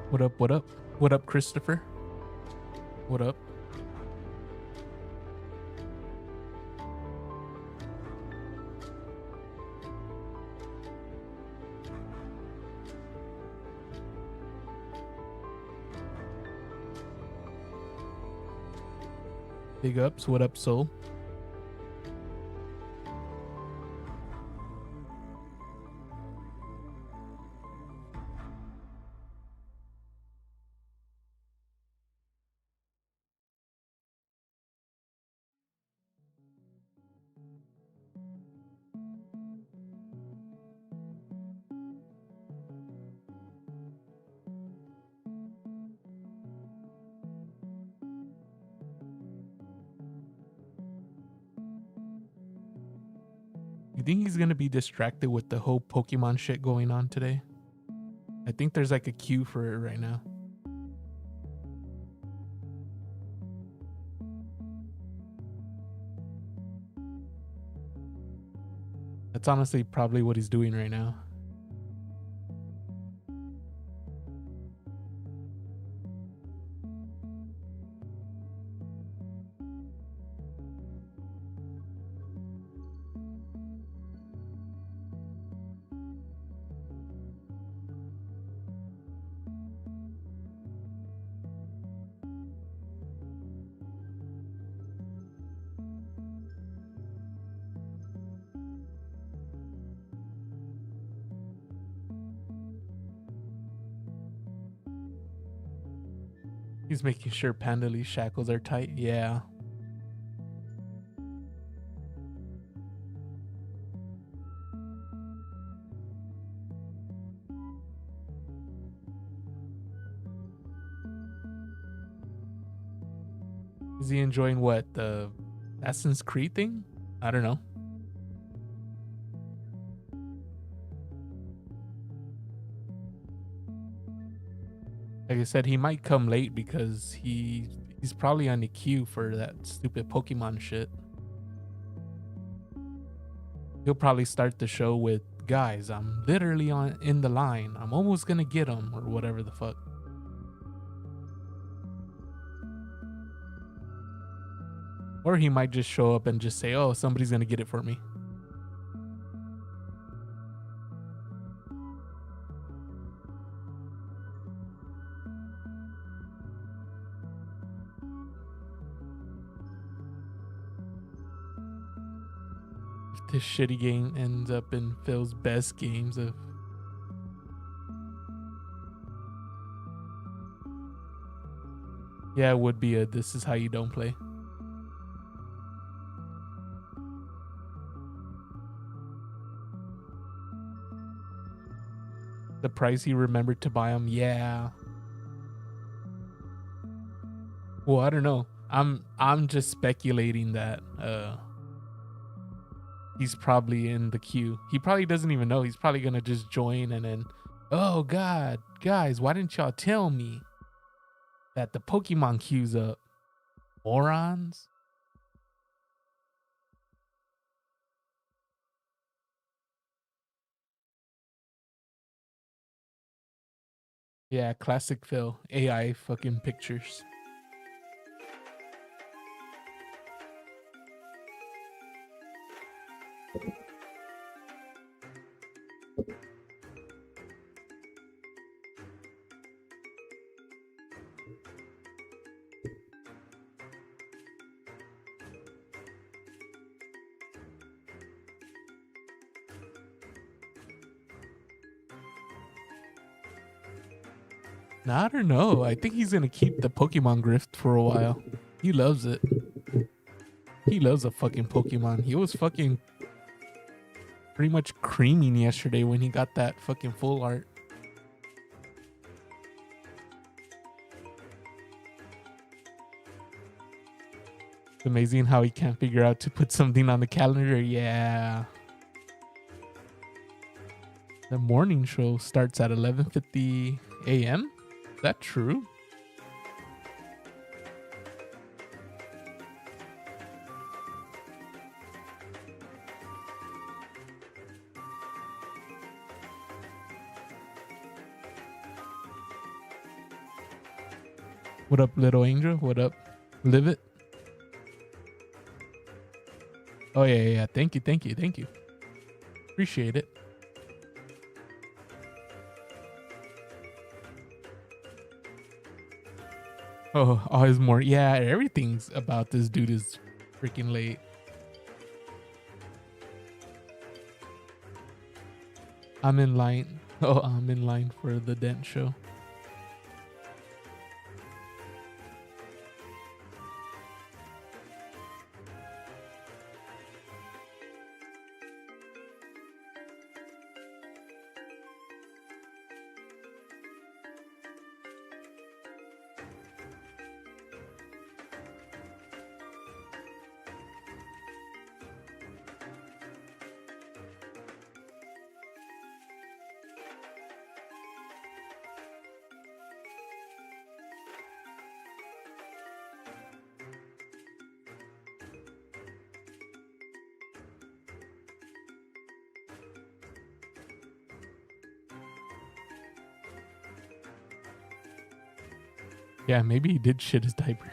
What up? What up? What up, Christopher? What up? Big ups. What up, Soul? You think he's gonna be distracted with the whole Pokemon shit going on today? I think there's like a queue for it right now. That's honestly probably what he's doing right now. He's making sure Pandalee's shackles are tight. Yeah. Is he enjoying what? The Assassin's Creed thing? I don't know. Like I said, he might come late because he's probably on the queue for that stupid Pokemon shit. He'll probably start the show with, guys, I'm literally in the line. I'm almost gonna get him, or whatever the fuck. Or he might just show up and just say, oh, somebody's gonna get it for me. If this shitty game ends up in Phil's best games of... Yeah, it would be a this is how you don't play. The price he remembered to buy them, yeah. Well, I don't know. I'm just speculating that he's probably in the queue. He probably doesn't even know. He's probably gonna just join and then, oh god, guys, why didn't y'all tell me that the Pokemon queue's up? Morons. Yeah, classic Phil. AI fucking pictures. Nah, I don't know. I think he's gonna keep the Pokemon grift for a while. He loves it. He loves a fucking Pokemon. He was fucking pretty much creaming yesterday when he got that fucking full art. It's amazing how he can't figure out to put something on the calendar. Yeah. The morning show starts at 11:50 a.m. Is that true? What up, little angel? What up? Live it. Oh yeah. Thank you. Appreciate it. Oh, always more. Yeah, everything's about this dude is freaking late. I'm in line. Oh, I'm in line for the Dent show. Yeah, maybe he did shit his diaper.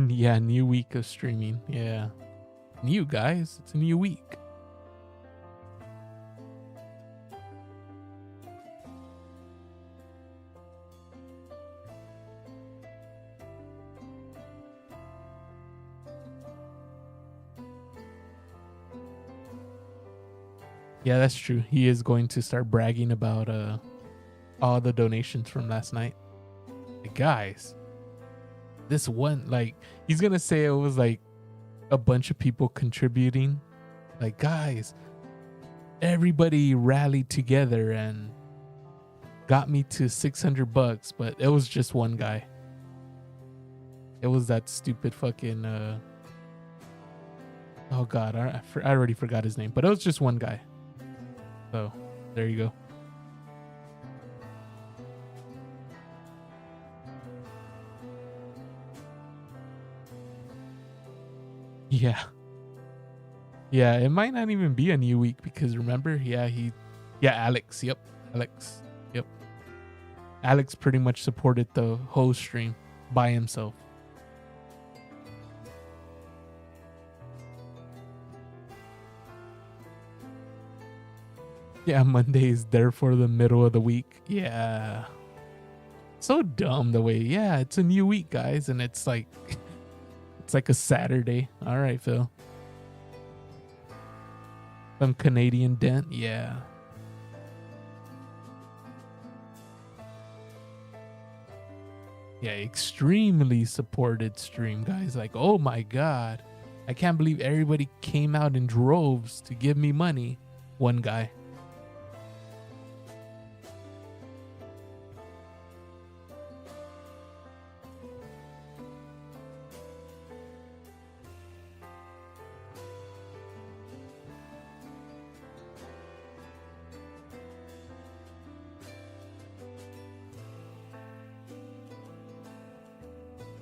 Yeah, new week of streaming. Yeah. New guys. It's a new week. Yeah, that's true. He is going to start bragging about all the donations from last night. Like, guys, this one, like, he's gonna say it was like a bunch of people contributing. Like, guys, everybody rallied together and got me to $600, but it was just one guy. It was that stupid fucking oh god, I already forgot his name, but it was just one guy. So there you go. Yeah. Yeah, it might not even be a new week because remember, Alex. Yep. Alex. Yep. Alex pretty much supported the whole stream by himself. Yeah, Monday is therefore the middle of the week. Yeah. So dumb the way. Yeah, it's a new week, guys, and it's like it's like a Saturday. All right, Phil. Some Canadian dent. Yeah. Yeah, extremely supported stream, guys. Like, oh my god. I can't believe everybody came out in droves to give me money. One guy.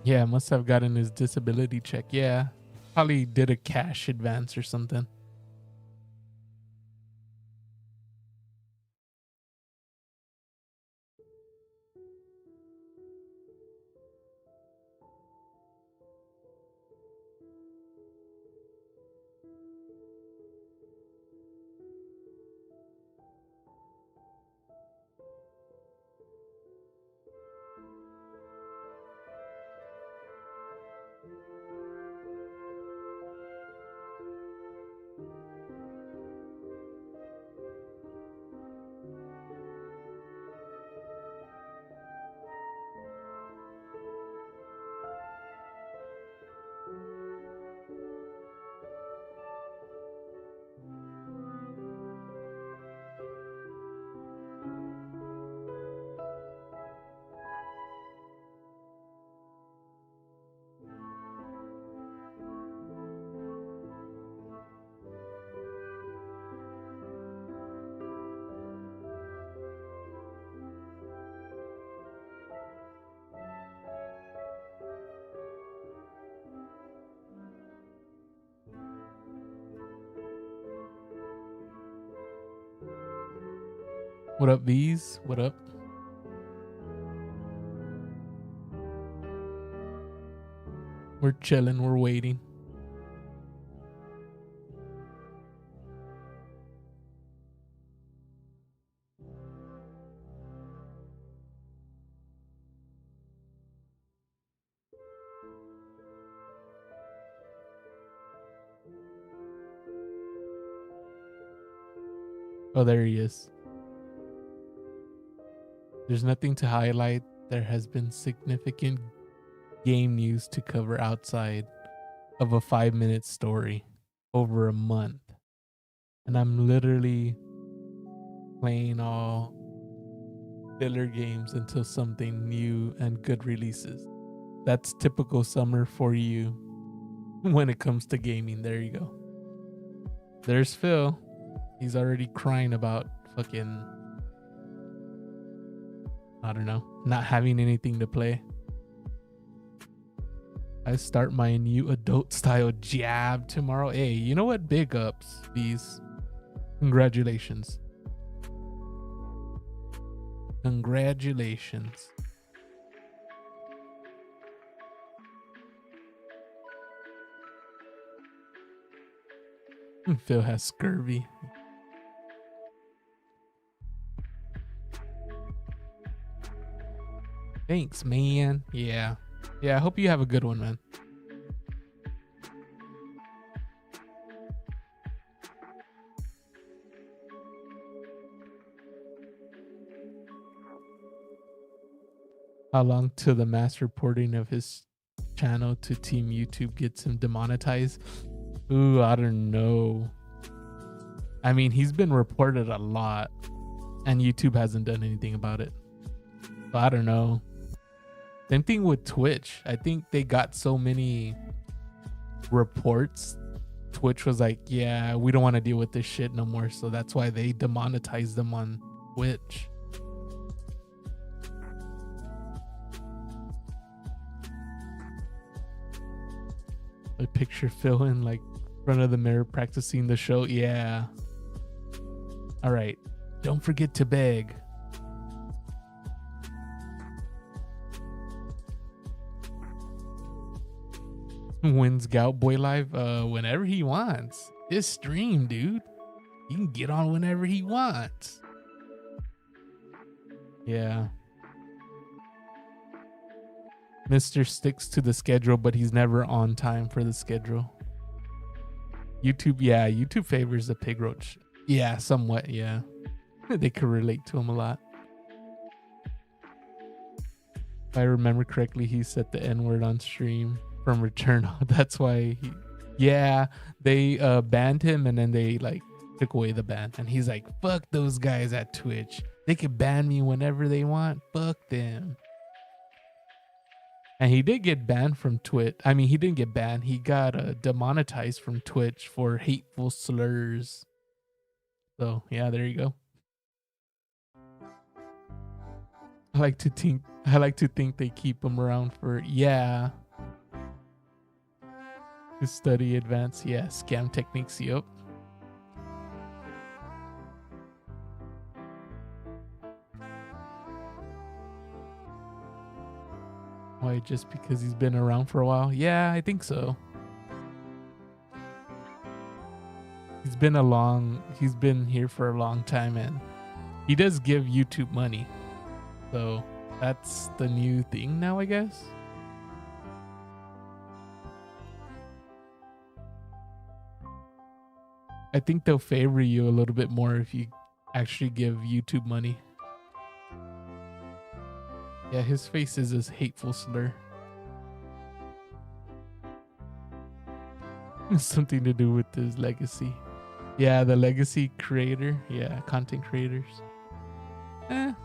Yeah, must have gotten his disability check. Yeah. Probably did a cash advance or something. What up, V's? What up? We're chilling. We're waiting. Oh, there he is. There's nothing to highlight. There has been significant game news to cover outside of a 5-minute story over a month. And I'm literally playing all filler games until something new and good releases. That's typical summer for you when it comes to gaming. There you go. There's Phil. He's already crying about fucking, I don't know, not having anything to play. I start my new adult style jab tomorrow. Hey, you know what? Big ups, these. Congratulations. Congratulations. Phil has scurvy. Thanks, man. Yeah. Yeah, I hope you have a good one, man. How long till the mass reporting of his channel to Team YouTube gets him demonetized? Ooh, I don't know. I mean, he's been reported a lot, and YouTube hasn't done anything about it. So I don't know. Same thing with Twitch. I think they got so many reports. Twitch was like, yeah, we don't want to deal with this shit no more. So that's why they demonetized them on Twitch. I picture Phil in like front of the mirror practicing the show. Yeah. All right. Don't forget to beg. When's Gout Boy live? Whenever he wants. His stream, dude. You can get on whenever he wants. Yeah. Mr. sticks to the schedule, but he's never on time for the schedule. YouTube, yeah, YouTube favors the pig roach. Yeah, somewhat, yeah. They could relate to him a lot. If I remember correctly, he said the N-word on stream from Returnal. That's why he, yeah, they banned him, and then they like took away the ban, and he's like, fuck those guys at Twitch. They can ban me whenever they want. Fuck them. And he did get banned from Twitch. I mean, he didn't get banned. He got demonetized from Twitch for hateful slurs. So yeah, there you go. I like to think they keep him around for, yeah, to study advanced, yeah, scam techniques. Yep. Why, just because he's been around for a while? Yeah, I think so. He's been here for a long time, and he does give YouTube money. So that's the new thing now, I guess. I think they'll favor you a little bit more if you actually give YouTube money. Yeah, his face is this hateful slur. Something to do with his legacy. Yeah, the legacy creator. Yeah, content creators. I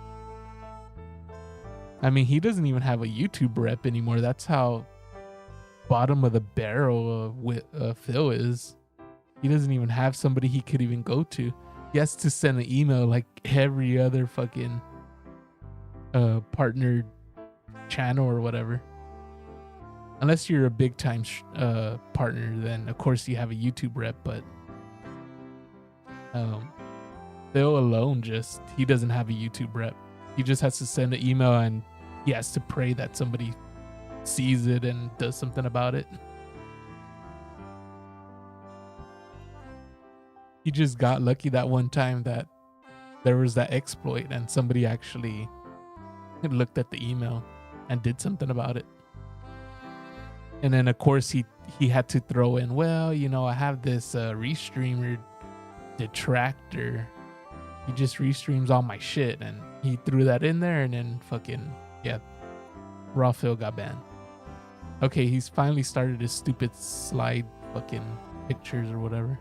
mean, he doesn't even have a YouTube rep anymore. That's how bottom of the barrel Phil is. He doesn't even have somebody he could even go to. He has to send an email like every other fucking partnered channel or whatever. Unless you're a big time partner, then of course you have a YouTube rep. But Phil alone he doesn't have a YouTube rep. He just has to send an email and he has to pray that somebody sees it and does something about it. He just got lucky that one time that there was that exploit and somebody actually looked at the email and did something about it. And then of course he had to throw in, well, you know, I have this restreamer detractor. He just restreams all my shit, and he threw that in there, and then fucking yeah, Raw Phil got banned. Okay, he's finally started his stupid slide fucking pictures or whatever.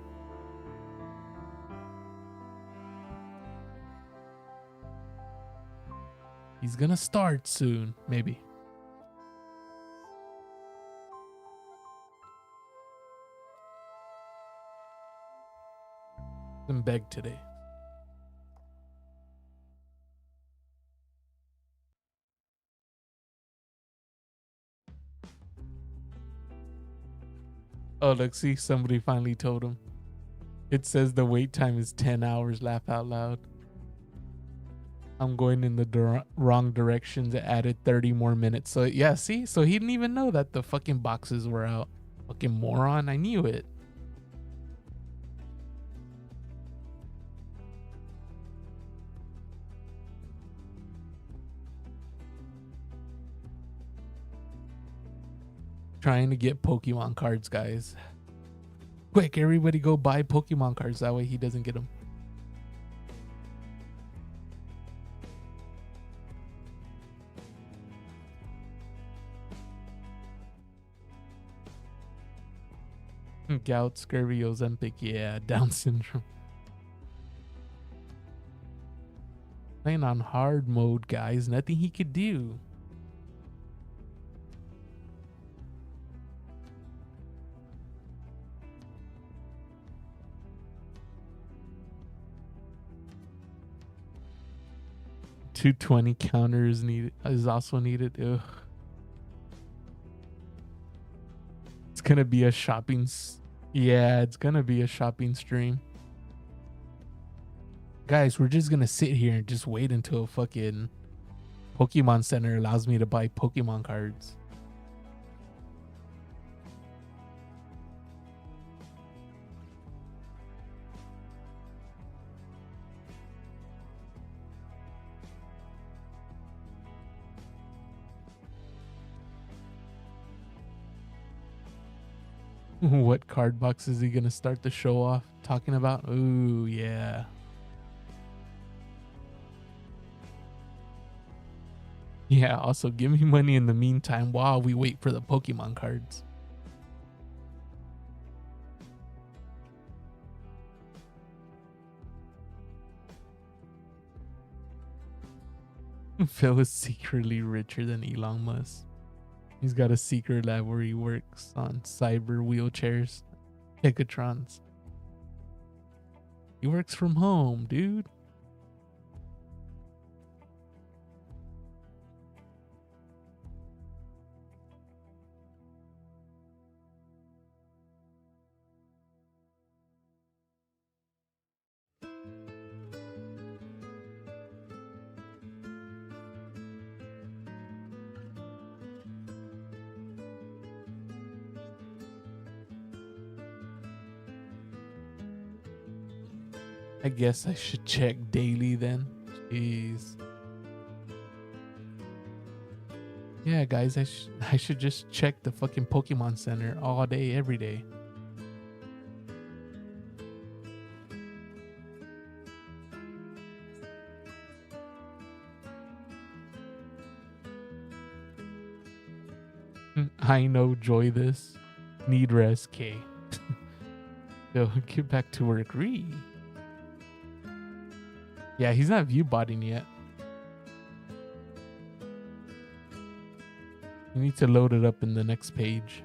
He's gonna start soon, maybe. And beg today. Oh, look, see, somebody finally told him. It says the wait time is 10 hours, laugh out loud. I'm going in the wrong direction to added 30 more minutes. So yeah, see? So he didn't even know that the fucking boxes were out. Fucking moron, I knew it. Trying to get Pokemon cards, guys. Quick, everybody go buy Pokemon cards. That way he doesn't get them. Gout, scurvy, Ozempic, yeah, Down syndrome. Playing on hard mode, guys. Nothing he could do. $220 counters is also needed. Ugh. It's gonna be a shopping. Yeah, it's gonna be a shopping stream. Guys, we're just gonna sit here and just wait until fucking Pokemon Center allows me to buy Pokemon cards. What card box is he gonna start the show off talking about? Ooh, yeah. Yeah, also give me money in the meantime while we wait for the Pokemon cards. Phil is secretly richer than Elon Musk. He's got a secret lab where he works on cyber wheelchairs, Hekatrons. He works from home, dude. I guess I should check daily then. Jeez. Yeah, guys, I should just check the fucking Pokemon Center all day, every day. I know, joy this. Need rest, K. Yo, get back to work, Ree. Yeah, he's not view botting yet. You need to load it up in the next page.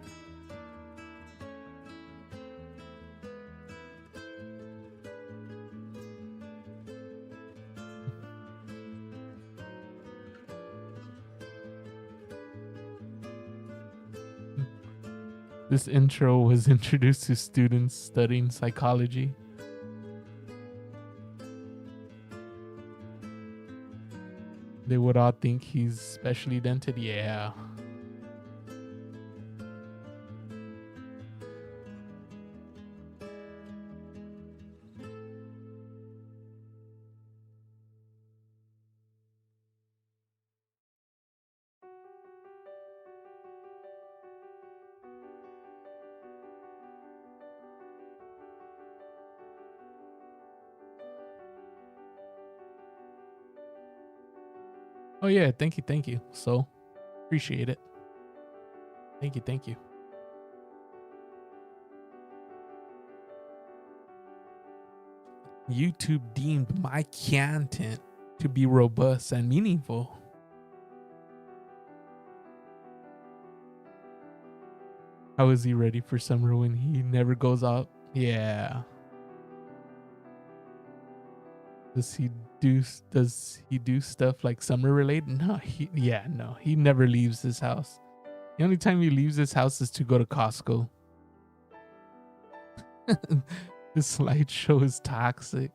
This intro was introduced to students studying psychology. They would all think he's specially dented. Yeah. Oh yeah, thank you, thank you. So appreciate it. Thank you, thank you. YouTube deemed my content to be robust and meaningful. How is he ready for summer when he never goes out? Yeah. Does he do stuff like summer related? No, no. He never leaves his house. The only time he leaves his house is to go to Costco. This slideshow is toxic.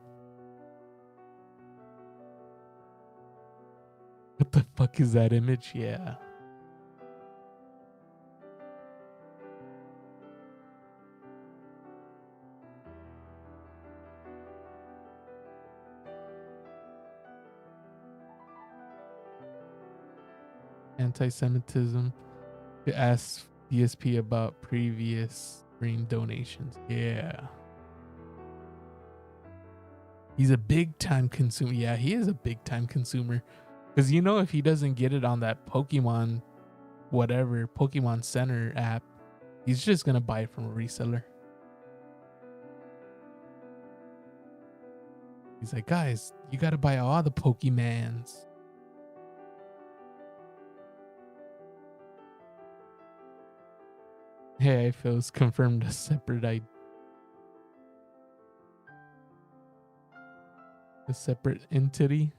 What the fuck is that image? Yeah. Anti-Semitism to ask DSP about previous stream donations. Yeah. He's a big time consumer. Yeah, he is a big time consumer. Because you know, if he doesn't get it on that Pokemon, whatever, Pokemon Center app, he's just going to buy it from a reseller. He's like, guys, you got to buy all the Pokemans. Hey, I feel it's confirmed a separate entity.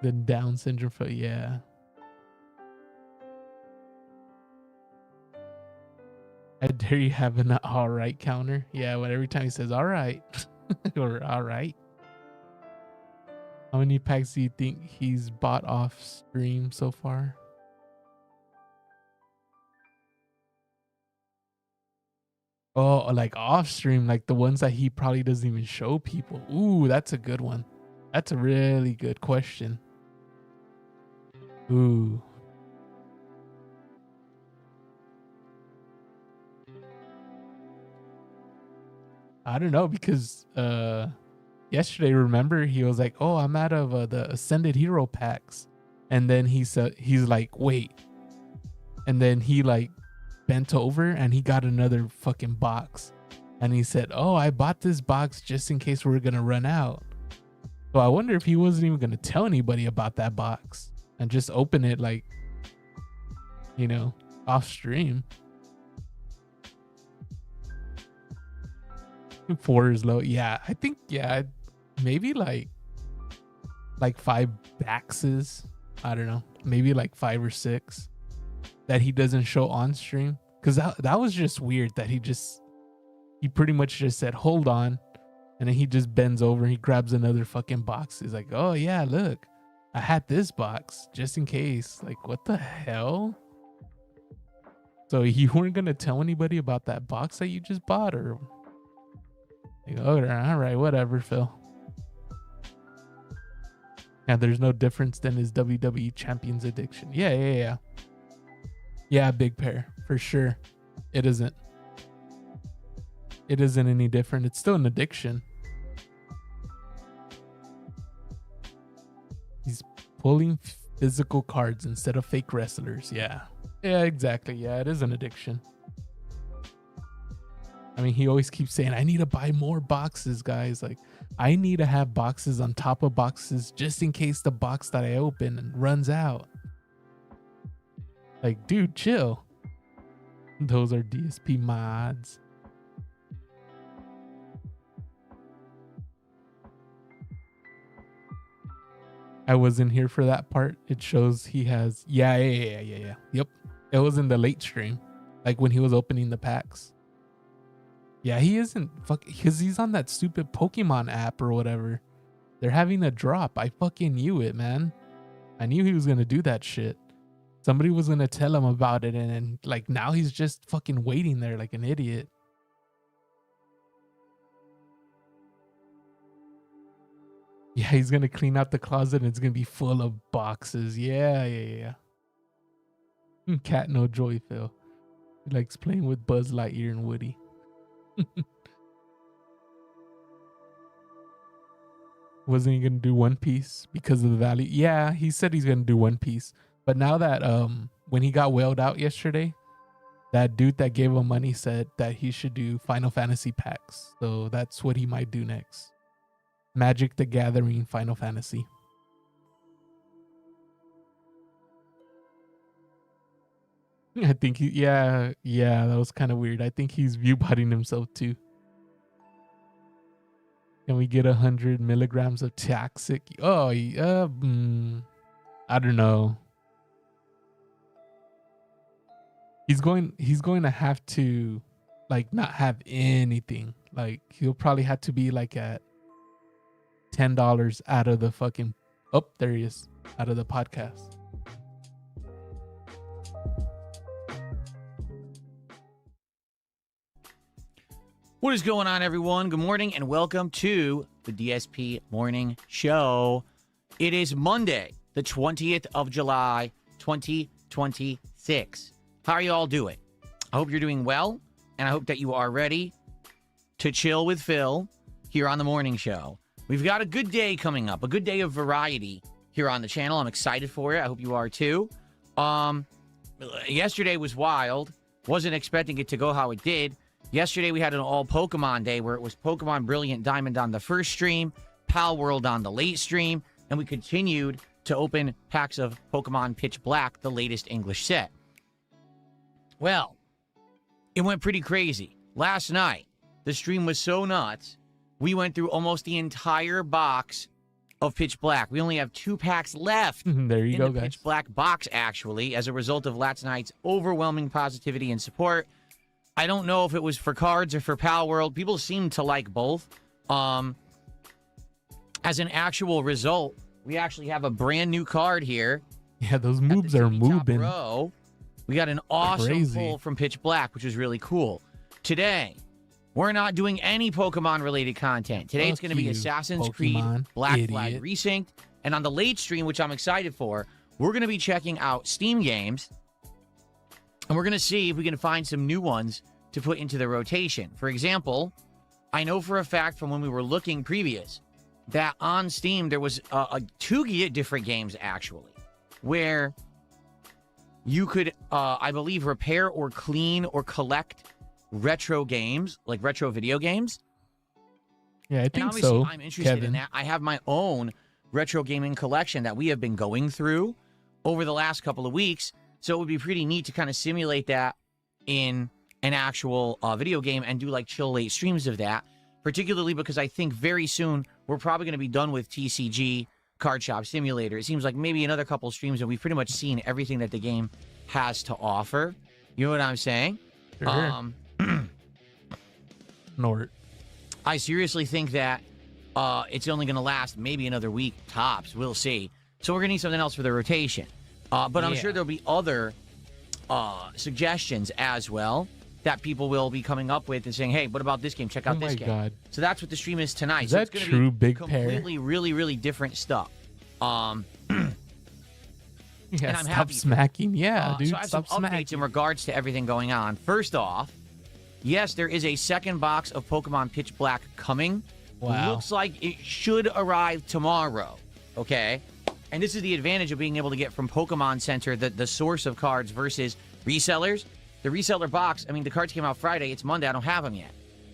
The Down syndrome for yeah. I dare you have an all right counter. Yeah, when every time he says all right or all right. How many packs do you think he's bought off stream so far? Oh, like off stream, like the ones that he probably doesn't even show people. Ooh, that's a good one. That's a really good question. Ooh. I don't know because yesterday, remember, he was like, "Oh, I'm out of the Ascended Hero packs," and then he's like, "Wait," and then he like bent over and he got another fucking box, and he said, "Oh, I bought this box just in case we're gonna run out." So I wonder if he wasn't even gonna tell anybody about that box and just open it like, you know, off stream. 4 is low. Yeah, I think maybe like 5 baxes. I don't know, maybe like 5 or 6 that he doesn't show on stream. Cause that was just weird that he pretty much just said, hold on. And then he just bends over and he grabs another fucking box. He's like, oh yeah, look, I had this box just in case. Like, what the hell? So you weren't going to tell anybody about that box that you just bought, or like, oh, all right, whatever, Phil. Yeah, there's no difference than his WWE Champions addiction. Yeah. Yeah, big pair, for sure. It isn't. It isn't any different. It's still an addiction. He's pulling physical cards instead of fake wrestlers. Yeah, exactly. Yeah, it is an addiction. I mean, he always keeps saying, I need to buy more boxes, guys. Like, I need to have boxes on top of boxes just in case the box that I open runs out. Like, dude, chill. Those are DSP mods. I wasn't here for that part. It shows he has, yeah. Yep. It was in the late stream, like when he was opening the packs. Yeah, he isn't because he's on that stupid Pokemon app or whatever. They're having a drop. I fucking knew it, man. I knew he was gonna do that shit. Somebody was gonna tell him about it, and like now he's just fucking waiting there like an idiot. Yeah, he's gonna clean out the closet and it's gonna be full of boxes. Yeah. Cat no joy, Phil. He likes playing with Buzz Lightyear and Woody. Wasn't he gonna do One Piece because of the value? Yeah, he said he's gonna do One Piece. But now that when he got whaled out yesterday, that dude that gave him money said that he should do Final Fantasy packs. So that's what he might do next. Magic the Gathering Final Fantasy. I think yeah, that was kind of weird. I think he's viewbotting himself too. Can we get 100 milligrams of toxic? Oh, I don't know. He's going to have to like not have anything. Like he'll probably have to be like at $10 out of the fucking there he is, out of the podcast. What is going on, everyone? Good morning and welcome to the DSP Morning Show. It is Monday, the 20th of July, 2026. How are you all doing? I hope you're doing well, and I hope that you are ready to chill with Phil here on the Morning Show. We've got a good day coming up, a good day of variety here on the channel. I'm excited for it. I hope you are too. Yesterday was wild. Wasn't expecting it to go how it did. Yesterday, we had an all Pokemon day where it was Pokemon Brilliant Diamond on the first stream, Pal World on the late stream, and we continued to open packs of Pokemon Pitch Black, the latest English set. Well, it went pretty crazy. Last night, the stream was so nuts, we went through almost the entire box of Pitch Black. We only have 2 packs left there you go, the guys. Pitch Black box, actually, as a result of last night's overwhelming positivity and support. I don't know if it was for cards or for Pal World. People seem to like both. As an actual result, we actually have a brand new card here. Yeah, those moves are moving. Row. We got an awesome pull from Pitch Black, which is really cool. Today, we're not doing any Pokemon-related content. Today, it's going to be Assassin's Creed Black Flag Resynced. And on the late stream, which I'm excited for, we're going to be checking out Steam games. And we're going to see if we can find some new ones to put into the rotation. For example, I know for a fact from when we were looking previous that on Steam there was 2 different games, actually, where you could, I believe, repair or clean or collect retro games, like retro video games. Yeah, I think obviously, so. I'm interested in that. I have my own retro gaming collection that we have been going through over the last couple of weeks. So it would be pretty neat to kind of simulate that in an actual video game and do like chill late streams of that, particularly because I think very soon we're probably going to be done with TCG Card Shop Simulator. It seems like maybe another couple of streams and we've pretty much seen everything that the game has to offer. You know what I'm saying? Sure. Nort. I seriously think that it's only going to last maybe another week tops. We'll see. So we're going to need something else for the rotation. But I'm sure there'll be other suggestions as well that people will be coming up with and saying, hey, what about this game? Check out this game. God. So that's what the stream is tonight. Is so that it's gonna true, be Big completely, really, really different stuff. Yeah, and I'm stop happy smacking. Yeah, dude, so I have stop some updates smacking. in regards to everything going on. First off, yes, there is a second box of Pokemon Pitch Black coming. Wow. Looks like it should arrive tomorrow. Okay? And this is the advantage of being able to get from Pokemon Center the source of cards versus resellers. The reseller box, I mean, the cards came out Friday. It's Monday. I don't have them yet.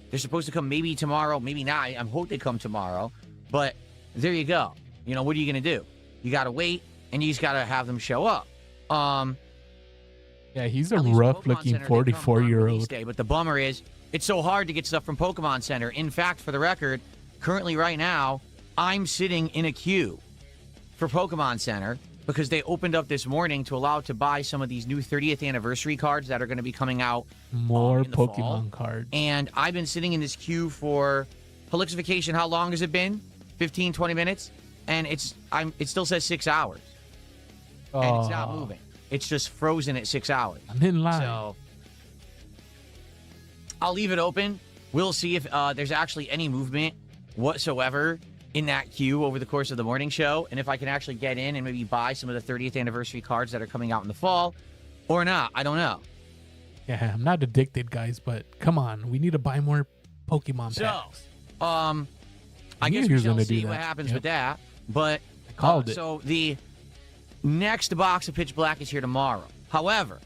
They're supposed to come maybe tomorrow, maybe not. I hope they come tomorrow. But there you go. You know, what are you going to do? You got to wait, and you just got to have them show up. Yeah, he's a rough-looking 44-year-old. But the bummer is, it's so hard to get stuff from Pokemon Center. In fact, for the record, currently right now, I'm sitting in a queue for Pokemon Center because they opened up this morning to allow to buy some of these new 30th anniversary cards that are going to be coming out. More in the Pokemon fall. cards. And I've been sitting in this queue for Holixification. How long has it been? 15, 20 minutes, and it still says 6 hours. And it's not moving. It's just frozen at 6 hours. I'm in line. So I'll leave it open. We'll see if there's actually any movement whatsoever in that queue over the course of the morning show, and if I can actually get in and maybe buy some of the 30th anniversary cards that are coming out in the fall, or not. I don't know. Yeah, I'm not addicted, guys, but come on, we need to buy more Pokemon packs. I guess we shall see what happens with that. But I called it. So the next box of Pitch Black is here tomorrow. However,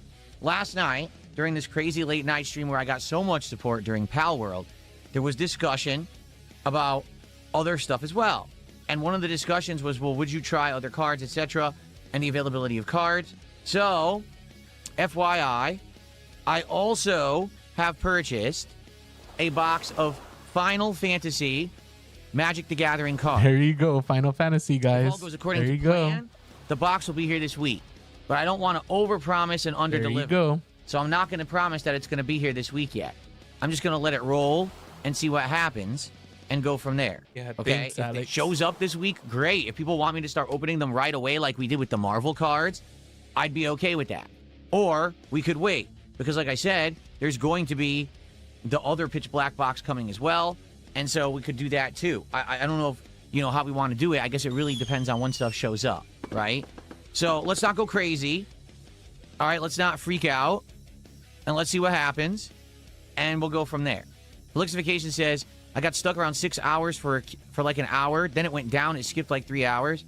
last night during this crazy late night stream where I got so much support during Pal World, there was discussion about other stuff as well. And one of the discussions was, well, would you try other cards, etc., and the availability of cards? So, FYI, I also have purchased a box of Final Fantasy Magic the Gathering cards. There you go, Final Fantasy, guys. If all goes according to plan, the box will be here this week. But I don't want to overpromise and underdeliver. There you go. So I'm not going to promise that it's going to be here this week yet. I'm just going to let it roll and see what happens and go from there. Yeah, okay? thanks, if Alex. it shows up this week, great. If people want me to start opening them right away like we did with the Marvel cards, I'd be okay with that. Or we could wait. Because like I said, there's going to be the other Pitch Black box coming as well. And so we could do that too. I don't know if, how we want to do it. I guess it really depends on when stuff shows up, right? So let's not go crazy. All right, let's not freak out. And let's see what happens. And we'll go from there. Elixification says, I got stuck around 6 hours for like an hour. Then it went down. It skipped like 3 hours.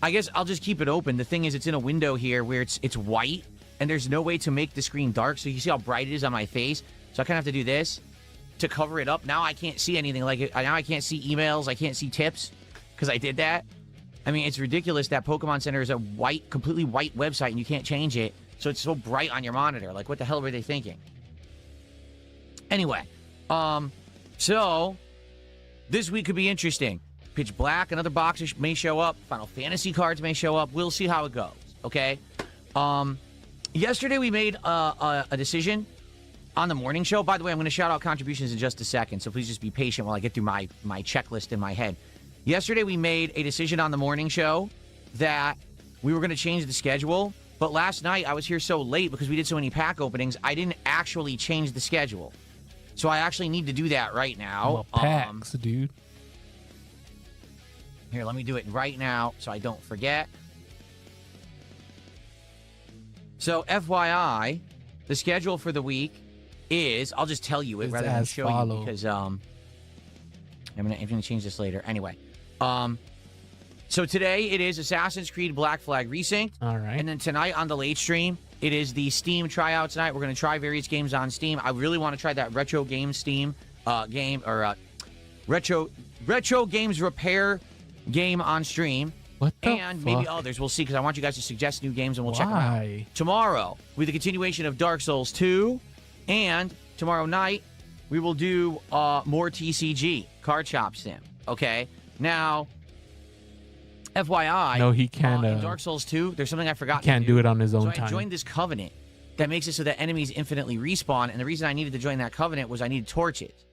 I guess I'll just keep it open. The thing is, it's in a window here where it's white. And there's no way to make the screen dark. So you see how bright it is on my face. So I kind of have to do this to cover it up. Now I can't see anything. Now I can't see emails. I can't see tips because I did that. I mean, it's ridiculous that Pokemon Center is a completely white website and you can't change it. So it's so bright on your monitor. Like, what the hell were they thinking? Anyway, so this week could be interesting. Pitch Black, another box may show up. Final Fantasy cards may show up. We'll see how it goes, okay? Yesterday we made a decision on the morning show. By the way, I'm going to shout out contributions in just a second, so please just be patient while I get through my checklist in my head. Yesterday we made a decision on the morning show that we were going to change the schedule, but last night I was here so late because we did so many pack openings, I didn't actually change the schedule. So I actually need to do that right now. Well, packs, dude. Here, let me do it right now so I don't forget. So, FYI, the schedule for the week is, I'll just tell you it rather than show you because I'm gonna change this later. Anyway, so today it is Assassin's Creed Black Flag Resynced. All right. And then tonight on the late stream, it is the Steam tryout tonight. We're gonna try various games on Steam. I really want to try that Retro Games Steam game or Retro Games Repair game on stream. What the and fuck? Maybe others. We'll see, because I want you guys to suggest new games, and we'll check them out. Tomorrow, with the continuation of Dark Souls 2, and tomorrow night, we will do more TCG, Card Shop Sim, okay? Now, FYI, no, he can't. In Dark Souls 2, there's something I forgot he can't do it on his own time. So I joined this covenant that makes it so that enemies infinitely respawn, and the reason I needed to join that covenant was I needed torches.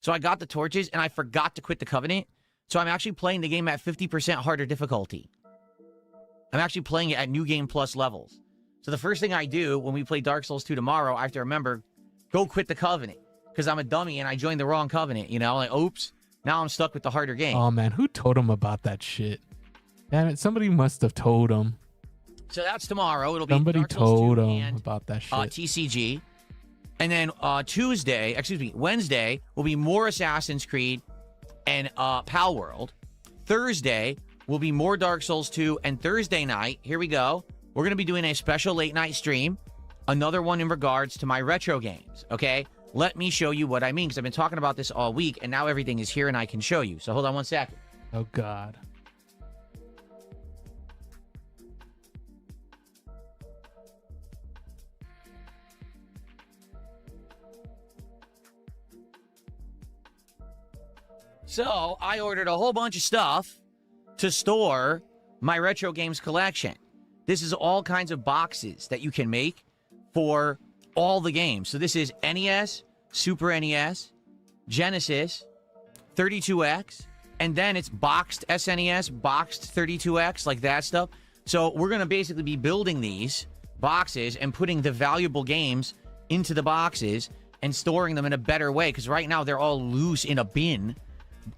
So I got the torches, and I forgot to quit the covenant. So I'm actually playing the game at 50% harder difficulty. I'm actually playing it at New Game Plus levels. So the first thing I do when we play Dark Souls 2 tomorrow, I have to remember, go quit the covenant. Because I'm a dummy and I joined the wrong covenant, Like, oops, now I'm stuck with the harder game. Oh, man, who told him about that shit? Damn it, somebody must have told him. So that's tomorrow. It'll be somebody Dark Souls told 2 him and, about that shit. TCG. And then Wednesday will be more Assassin's Creed and Pal World. Thursday will be more Dark Souls 2. And Thursday night, here we go, we're going to be doing a special late night stream. Another one in regards to my retro games, okay? Let me show you what I mean, because I've been talking about this all week, and now everything is here and I can show you. So hold on one second. Oh, God. So, I ordered a whole bunch of stuff to store my retro games collection. This is all kinds of boxes that you can make for all the games. So this is NES, Super NES, Genesis, 32X, and then it's boxed SNES, boxed 32X, like that stuff. So we're going to basically be building these boxes and putting the valuable games into the boxes and storing them in a better way, because right now they're all loose in a bin,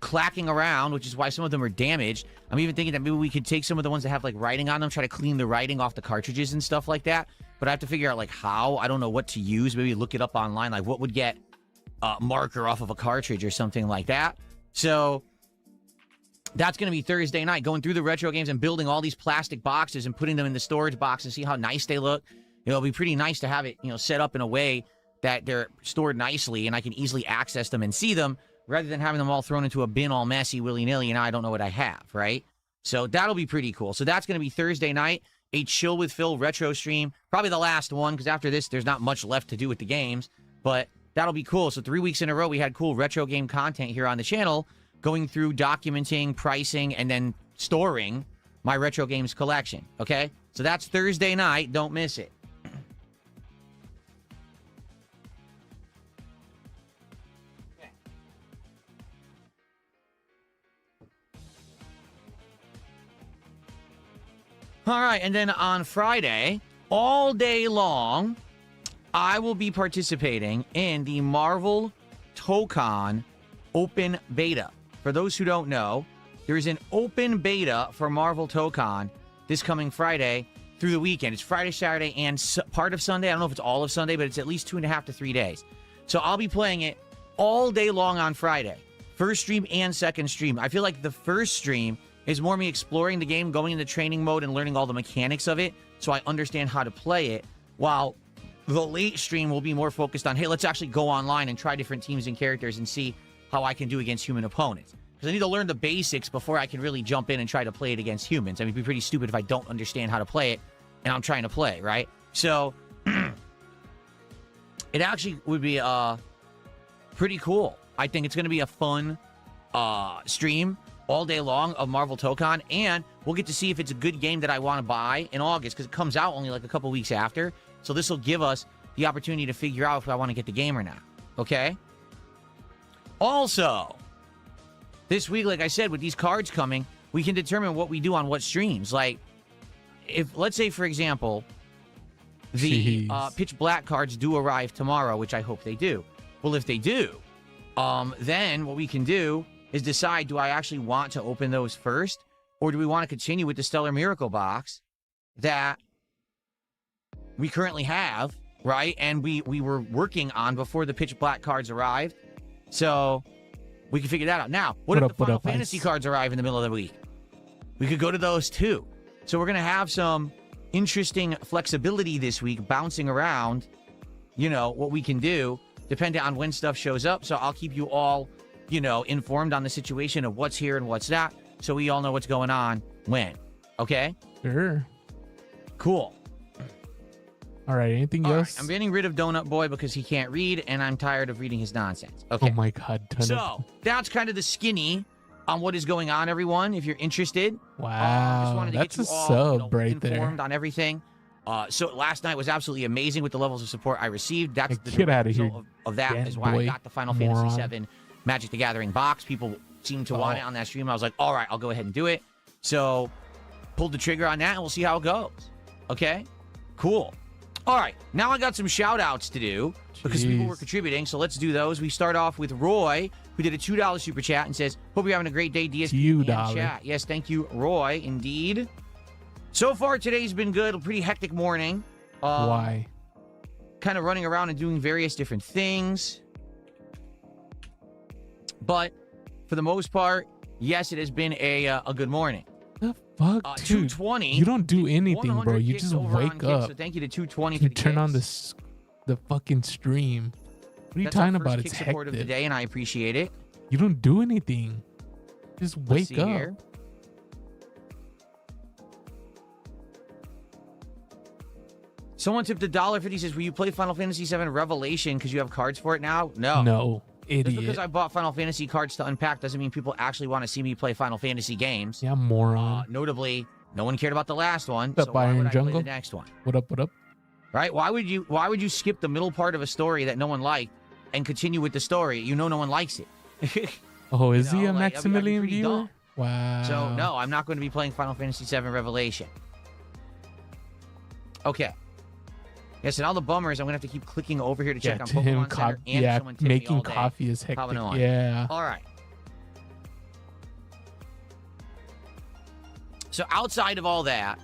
clacking around, which is why some of them are damaged. I'm even thinking that maybe we could take some of the ones that have like writing on them, try to clean the writing off the cartridges and stuff like that. But I have to figure out like how. I don't know what to use. Maybe look it up online, like what would get marker off of a cartridge or something like that. So that's going to be Thursday night, going through the retro games and building all these plastic boxes and putting them in the storage box and see how nice they look. It'll be pretty nice to have it, set up in a way that they're stored nicely and I can easily access them and see them, rather than having them all thrown into a bin all messy willy-nilly and I don't know what I have, right? So that'll be pretty cool. So that's going to be Thursday night, a Chill with Phil retro stream. Probably the last one, because after this, there's not much left to do with the games. But that'll be cool. So 3 weeks in a row, we had cool retro game content here on the channel, going through, documenting, pricing, and then storing my retro games collection, okay? So that's Thursday night. Don't miss it. All right, and then on Friday, all day long, I will be participating in the Marvel Tokon Open Beta. For those who don't know, there is an open beta for Marvel Tokon this coming Friday through the weekend. It's Friday, Saturday, and part of Sunday. I don't know if it's all of Sunday, but it's at least 2.5 to 3 days. So I'll be playing it all day long on Friday. First stream and second stream. I feel like the first stream is more me exploring the game, going into training mode and learning all the mechanics of it so I understand how to play it, while the late stream will be more focused on, hey, let's actually go online and try different teams and characters and see how I can do against human opponents. Because I need to learn the basics before I can really jump in and try to play it against humans. I mean, it'd be pretty stupid if I don't understand how to play it and I'm trying to play, right? So it actually would be pretty cool. I think it's going to be a fun stream all day long of Marvel Tokon, and we'll get to see if it's a good game that I want to buy in August, because it comes out only like a couple weeks after. So this will give us the opportunity to figure out if I want to get the game or not. Okay? Also, this week, like I said, with these cards coming, we can determine what we do on what streams. Like, if, let's say, for example, the Pitch Black cards do arrive tomorrow, which I hope they do. Well, if they do, then what we can do is decide, do I actually want to open those first, or do we want to continue with the Stellar Miracle box that we currently have, right? And we were working on before the Pitch Black cards arrived. So we can figure that out. Now, what if the Final Fantasy cards arrive in the middle of the week? We could go to those too. So we're going to have some interesting flexibility this week, bouncing around, what we can do, depending on when stuff shows up. So I'll keep you all informed on the situation of what's here and what's not, so we all know what's going on when. Okay? Sure. Cool. All right, anything else? Right, I'm getting rid of Donut Boy because he can't read, and I'm tired of reading his nonsense. Okay. Oh my God. So, that's kind of the skinny on what is going on, everyone, if you're interested. Wow. Just wanted to that's get you a all sub right informed there. on everything. So last night was absolutely amazing with the levels of support I received. That's the get out of here. Of that is why I got the Final Fantasy VII Magic the Gathering box. People seemed to want it on that stream. I was like, all right, I'll go ahead and do it. So pulled the trigger on that, and we'll see how it goes. Okay? Cool. All right, now I got some shout-outs to do because people were contributing, so let's do those. We start off with Roy, who did a $2 super chat and says, hope you're having a great day, DSP and chat. Yes, thank you, Roy, indeed. So far, today's been good. A pretty hectic morning. Why? Kind of running around and doing various different things. But for the most part, yes, it has been a good morning. The fuck, dude? 220. You don't do anything, bro. You just wake up. So thank you to 220 you for the turn on kicks. the fucking stream. What are you That's talking our first about? kick It's support hectic. of the day, and I appreciate it. You don't do anything. Just wake up. Here. Someone tipped $1.50, says, will you play Final Fantasy VII Revelation because you have cards for it now? No. No, idiot. Just because I bought Final Fantasy cards to unpack doesn't mean people actually want to see me play Final Fantasy games. Yeah, moron. Notably, no one cared about the last one. What's up, so why Iron would I Jungle? play the next one? What up, what up? Right? Why would you skip the middle part of a story that no one liked and continue with the story? You know no one likes it. Oh, is he a Maximilian viewer? Dumb. Wow. So, no, I'm not going to be playing Final Fantasy VII Revelation. Okay. Yes, and all the bummers, I'm going to have to keep clicking over here to check on Pokemon Center. And making coffee is hectic. Yeah. All right. So outside of all that,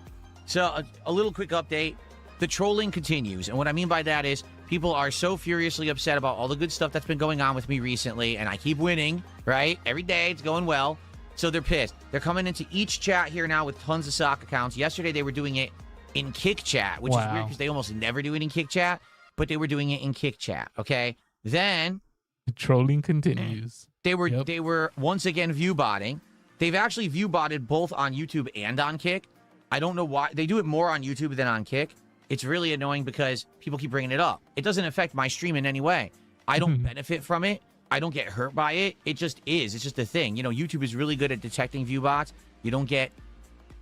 so a little quick update. The trolling continues. And what I mean by that is people are so furiously upset about all the good stuff that's been going on with me recently. And I keep winning, right? Every day it's going well. So they're pissed. They're coming into each chat here now with tons of sock accounts. Yesterday they were doing it in Kick Chat, which is weird because they almost never do it in Kick Chat. But they were doing it in Kick Chat, okay? Then the trolling continues. They were once again view botting. They've actually view botted both on YouTube and on Kick. I don't know why. They do it more on YouTube than on Kick. It's really annoying because people keep bringing it up. It doesn't affect my stream in any way. I don't benefit from it. I don't get hurt by it. It just is. It's just a thing. You know, YouTube is really good at detecting view bots. You don't get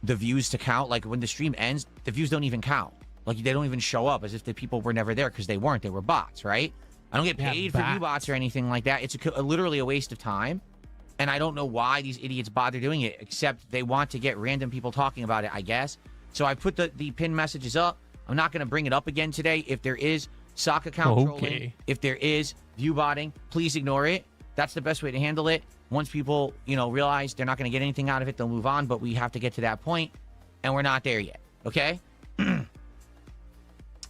the views to count. Like when the stream ends, the views don't even count. Like they don't even show up as if the people were never there because they weren't. They were bots, right? I don't get paid for view bots or anything like that. It's literally a waste of time. And I don't know why these idiots bother doing it, except they want to get random people talking about it, I guess. So I put the pinned messages up. I'm not going to bring it up again today. If there is sock account trolling, if there is view botting, please ignore it. That's the best way to handle it. Once people, realize they're not going to get anything out of it, they'll move on. But we have to get to that point, and we're not there yet. Okay?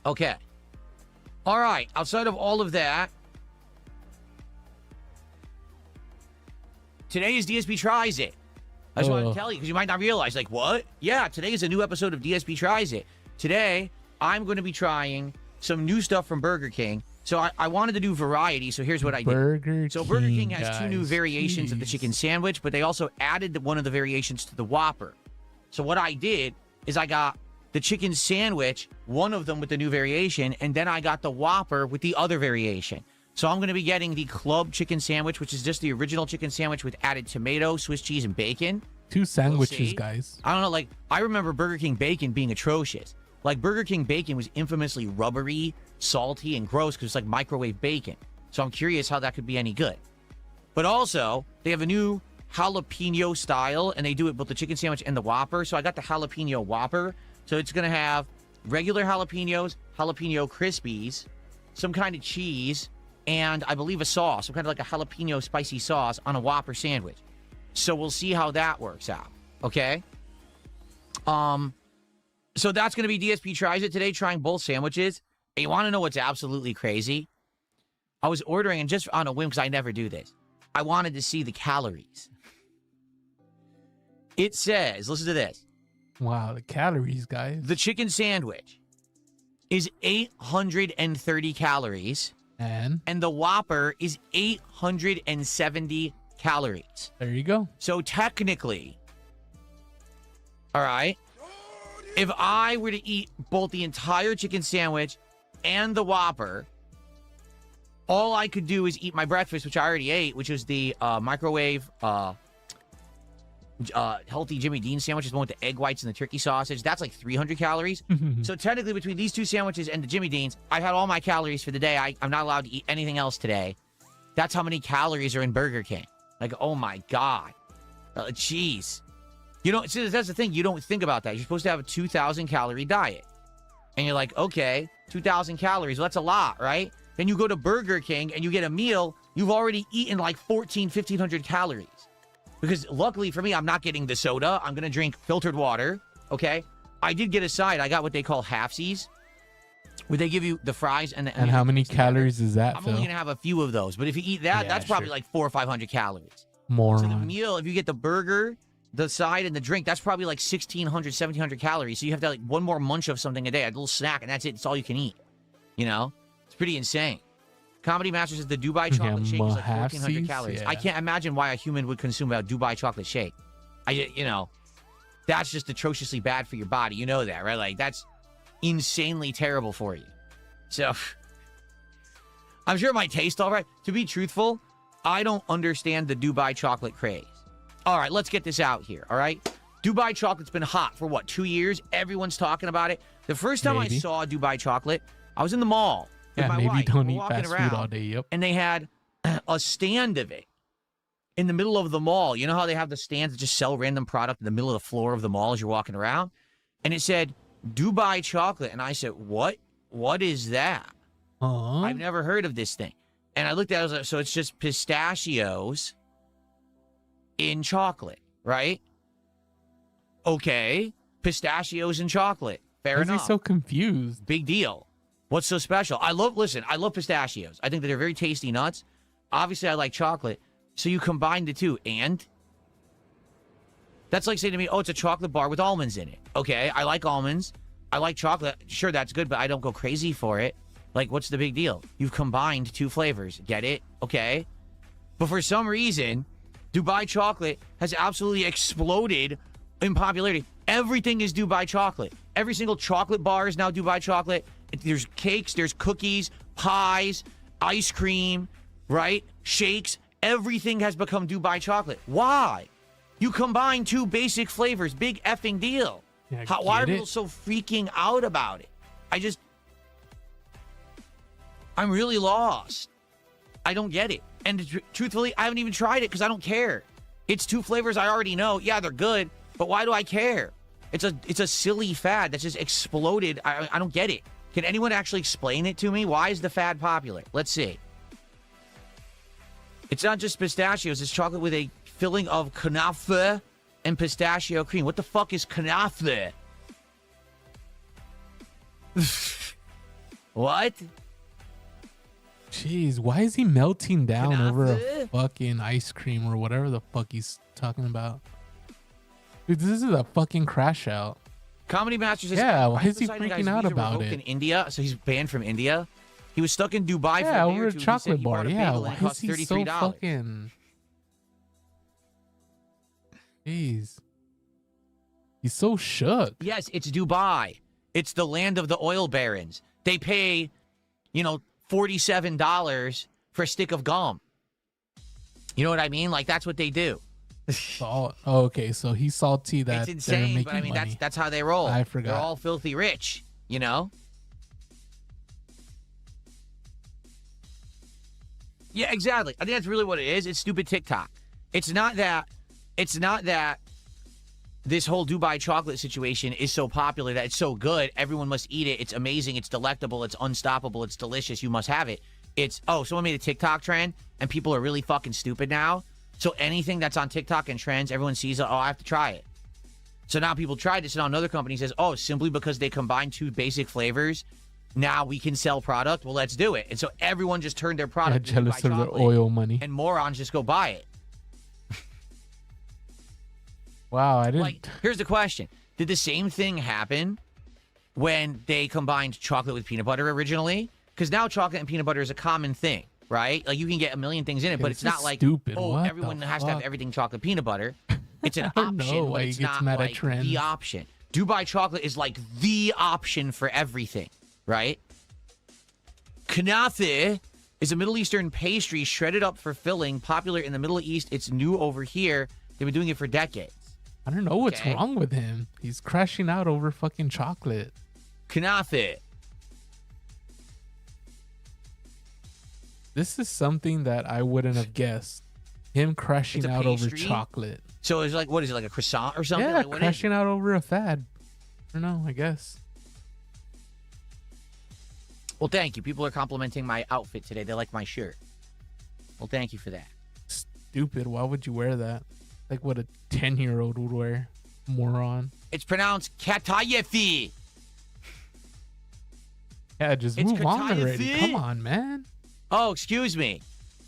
Okay. All right. Outside of all of that, today is DSP Tries It. I just wanted to tell you because you might not realize, like, what? Yeah, today is a new episode of DSP Tries It. Today, I'm going to be trying some new stuff from Burger King. So I wanted to do variety, so here's what I did. So Burger King has two new variations of the chicken sandwich, but they also added one of the variations to the Whopper. So what I did is I got the chicken sandwich, one of them with the new variation, and then I got the Whopper with the other variation. So I'm going to be getting the club chicken sandwich, which is just the original chicken sandwich with added tomato, Swiss cheese, and bacon. Two sandwiches, guys. I don't know, like, I remember Burger King bacon being atrocious. Like, Burger King bacon was infamously rubbery, salty, and gross because it's like microwave bacon. So I'm curious how that could be any good. But also, they have a new jalapeno style, and they do it both the chicken sandwich and the Whopper. So I got the jalapeno Whopper. So it's going to have regular jalapenos, jalapeno crispies, some kind of cheese, and I believe a sauce, some kind of like a jalapeno spicy sauce on a Whopper sandwich. So we'll see how that works out. Okay? So that's going to be DSP Tries It today, trying both sandwiches. And you want to know what's absolutely crazy? I was ordering, and just on a whim, because I never do this, I wanted to see the calories. It says, listen to this. Wow, the calories, guys. The chicken sandwich is 830 calories. And the Whopper is 870 calories. There you go. So technically, all right, if I were to eat both the entire chicken sandwich and the Whopper, all I could do is eat my breakfast, which I already ate, which was the microwave healthy Jimmy Dean sandwich, the one with the egg whites and the turkey sausage. That's like 300 calories. So technically, between these two sandwiches and the Jimmy Deans, I've had all my calories for the day. I'm not allowed to eat anything else today. That's how many calories are in Burger King. Like, oh my God. Jeez. See, that's the thing. You don't think about that. You're supposed to have a 2,000 calorie diet. And you're like, okay, 2,000 calories. Well, that's a lot, right? Then you go to Burger King and you get a meal. You've already eaten like 1,500 calories. Because luckily for me, I'm not getting the soda. I'm going to drink filtered water, okay? I did get a side. I got what they call halfsies, where they give you the fries and the... And how many calories is that, I'm only going to have a few of those. But if you eat that, that's probably like 400 or 500 calories. More. So the meal, if you get the burger, the side, and the drink, that's probably like 1,600, 1,700 calories. So you have to like one more munch of something a day, a little snack, and that's it. It's all you can eat. It's pretty insane. Comedy Master says the Dubai chocolate shake is like 1,400 calories. Yeah. I can't imagine why a human would consume a Dubai chocolate shake. That's just atrociously bad for your body. You know that, right? Like, that's insanely terrible for you. So, I'm sure it might taste all right. To be truthful, I don't understand the Dubai chocolate craze. All right, let's get this out here, all right? Dubai chocolate's been hot for, 2 years? Everyone's talking about it. The first time I saw Dubai chocolate, I was in the mall. Yeah, maybe don't eat fast food all day, yep. And they had a stand of it. in the middle of the mall. You know how they have the stands that just sell random product in the middle of the floor of the mall as you're walking around? And it said, Dubai chocolate. And I said, what? What is that? I've never heard of this thing. And I looked at it, I was like, so it's just pistachios in chocolate, right? Okay. Pistachios and chocolate. Fair enough. Why is he so confused? Big deal. What's so special? I love pistachios. I think that they're very tasty nuts. Obviously, I like chocolate. So you combine the two, and? That's like saying to me, oh, it's a chocolate bar with almonds in it. Okay, I like almonds. I like chocolate. Sure, that's good, but I don't go crazy for it. Like, what's the big deal? You've combined two flavors. Get it? Okay. But for some reason, Dubai chocolate has absolutely exploded in popularity. Everything is Dubai chocolate. Every single chocolate bar is now Dubai chocolate. There's cakes, there's cookies, pies, ice cream, right? Shakes. Everything has become Dubai chocolate. Why? You combine two basic flavors. Big effing deal. Yeah, why are people so freaking out about it? I'm really lost. I don't get it. And truthfully, I haven't even tried it because I don't care. It's two flavors I already know. Yeah, they're good, but why do I care? It's a silly fad that's just exploded. I don't get it. Can anyone actually explain it to me? Why is the fad popular? Let's see. It's not just pistachios. It's chocolate with a filling of kunafa and pistachio cream. What the fuck is kunafa? What? Jeez, why is he melting down over a fucking ice cream or whatever the fuck he's talking about? Dude, this is a fucking crash out. Comedy Master says, yeah, why is he freaking out about it? In India, so he's banned from India. He was stuck in Dubai for a day over or a two. chocolate bar. Yeah, why is he so $33. fucking... Jeez. He's so shook. Yes, it's Dubai. It's the land of the oil barons. They pay, $47 for a stick of gum. You know what I mean? Like, that's what they do. Okay, so he's salty that it's insane, but I mean, money. that's how they roll. I forgot. They're all filthy rich, Yeah, exactly. I think that's really what it is. It's stupid TikTok. It's not that this whole Dubai chocolate situation is so popular that it's so good. Everyone must eat it. It's amazing. It's delectable. It's unstoppable. It's delicious. You must have it. It's, someone made a TikTok trend and people are really fucking stupid now. So anything that's on TikTok and trends, everyone sees it. Oh, I have to try it. So now people tried this, and now another company says, oh, simply because they combine two basic flavors, now we can sell product. Well, let's do it. And so everyone just turned their product into jealous of their oil money. And morons just go buy it. Wow, I didn't. Here's the question. Did the same thing happen when they combined chocolate with peanut butter originally? Because now chocolate and peanut butter is a common thing, right? Like, you can get a million things in it, but it's not like, stupid. Everyone has to have everything chocolate peanut butter. It's an option, but it's not like the option. Dubai chocolate is like the option for everything, right? Kanafe is a Middle Eastern pastry shredded up for filling, popular in the Middle East. It's new over here. They've been doing it for decades. I don't know what's wrong with him. He's crashing out over fucking chocolate. Kanafe. This is something that I wouldn't have guessed. Him crashing out over chocolate. So it's like, what is it, like a croissant or something? Yeah, like, crashing out over a fad. I don't know, I guess. Well, thank you. People are complimenting my outfit today. They like my shirt. Well, thank you for that. Stupid. Why would you wear that? Like what a 10-year-old would wear. Moron. It's pronounced Katayefi. Yeah, just move on already. Come on, man. Oh, excuse me.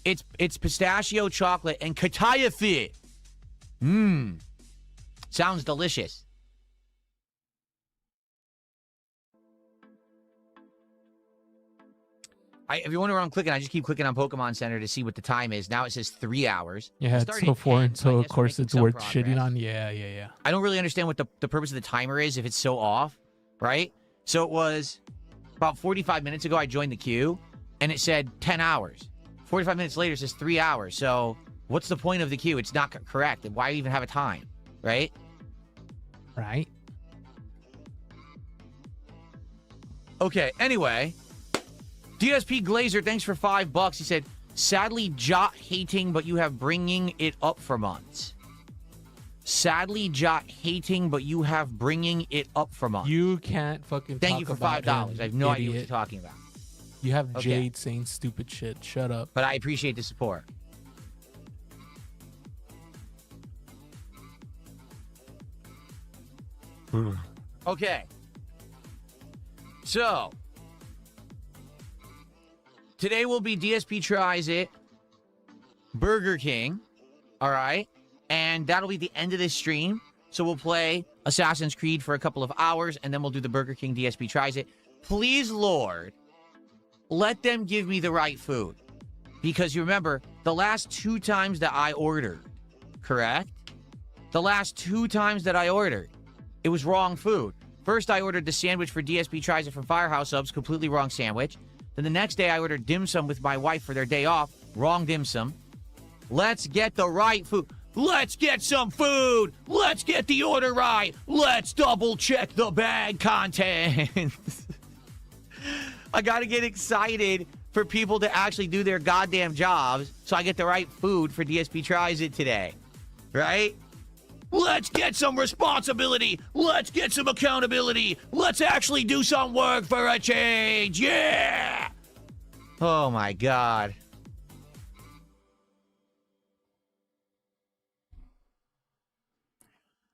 It's pistachio chocolate and Katayefi. Sounds delicious. If you wonder where I'm clicking, I just keep clicking on Pokemon Center to see what the time is. Now it says 3 hours. Yeah, it's so foreign, so of course it's worth shitting on. Yeah. I don't really understand what the purpose of the timer is if it's so off, right? So it was about 45 minutes ago I joined the queue, and it said 10 hours. 45 minutes later it says 3 hours. So what's the point of the queue? It's not correct. Why even have a time, right? Right. Okay, anyway... DSP Glazer, thanks for $5. He said, Sadly, Jot hating, but you have bringing it up for months. Sadly, Jot hating, but you have bringing it up for months. You can't fucking Thank you for $5. I have no idea what you're talking about. You have Jade saying stupid shit. Shut up. But I appreciate the support. Okay. So, today will be DSP Tries It, Burger King, all right? And that'll be the end of this stream. So we'll play Assassin's Creed for a couple of hours, and then we'll do the Burger King DSP Tries It. Please, Lord, let them give me the right food. Because you remember, the last 2 times that I ordered, correct? The last 2 times that I ordered, it was wrong food. First, I ordered the sandwich for DSP Tries It from Firehouse Subs, completely wrong sandwich. Then the next day, I ordered dim sum with my wife for their day off, wrong dim sum. Let's get the right food. Let's get some food. Let's get the order right. Let's double check the bag content. I gotta get excited for people to actually do their goddamn jobs so I get the right food for DSP Tries It today. Right? Let's get some responsibility. Let's get some accountability. Let's actually do some work for a change. Yeah! Oh my God.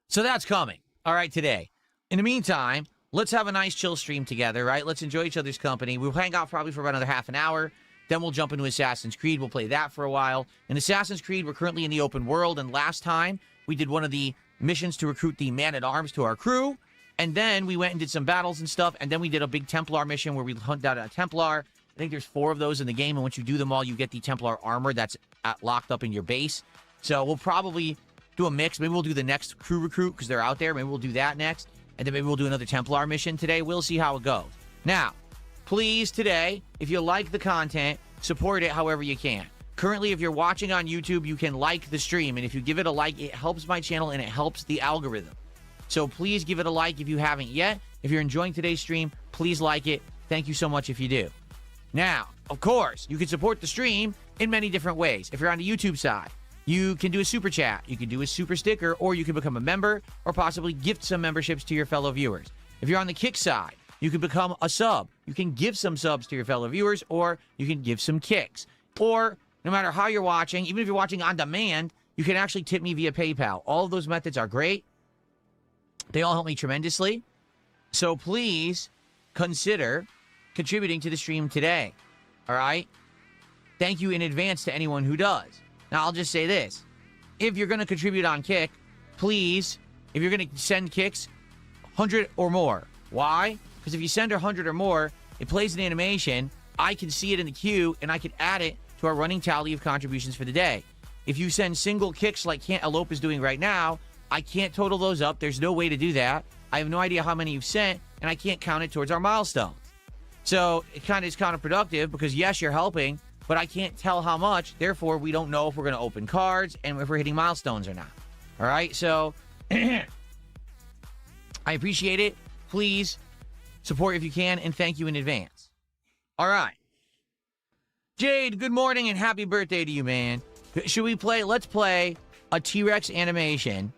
So that's coming. All right, today. In the meantime, let's have a nice chill stream together, right? Let's enjoy each other's company. We'll hang out probably for about another half an hour. Then we'll jump into Assassin's Creed. We'll play that for a while. In Assassin's Creed, we're currently in the open world, and last time we did one of the missions to recruit the man-at-arms to our crew, and then we went and did some battles and stuff, and then we did a big Templar mission where we hunt down a Templar. I think there's 4 of those in the game, and once you do them all, you get the Templar armor that's locked up in your base. So we'll probably do a mix. Maybe we'll do the next crew recruit because they're out there. Maybe we'll do that next, and then maybe we'll do another Templar mission today. We'll see how it goes. Now, please, today, if you like the content, support it however you can. Currently, if you're watching on YouTube, you can like the stream, and if you give it a like, it helps my channel and it helps the algorithm. So please give it a like if you haven't yet. If you're enjoying today's stream, please like it. Thank you so much if you do. Now, of course, you can support the stream in many different ways. If you're on the YouTube side, you can do a super chat, you can do a super sticker, or you can become a member, or possibly gift some memberships to your fellow viewers. If you're on the Kick side, you can become a sub. You can give some subs to your fellow viewers, or you can give some kicks. Or, no matter how you're watching, even if you're watching on demand, you can actually tip me via PayPal. All of those methods are great. They all help me tremendously. So please consider contributing to the stream today. All right? Thank you in advance to anyone who does. Now, I'll just say this. If you're going to contribute on Kick, please, if you're going to send kicks, 100 or more. Why? Because if you send 100 or more, it plays an animation, I can see it in the queue, and I can add it to our running tally of contributions for the day. If you send single kicks like Cantaloupe is doing right now, I can't total those up. There's no way to do that. I have no idea how many you've sent, and I can't count it towards our milestones. So it kind of is counterproductive because, yes, you're helping, but I can't tell how much. Therefore, we don't know if we're going to open cards and if we're hitting milestones or not. All right? So I appreciate it. Please support if you can, and thank you in advance. All right. Jade, good morning and happy birthday to you, man. Should we play? Let's play a T-Rex animation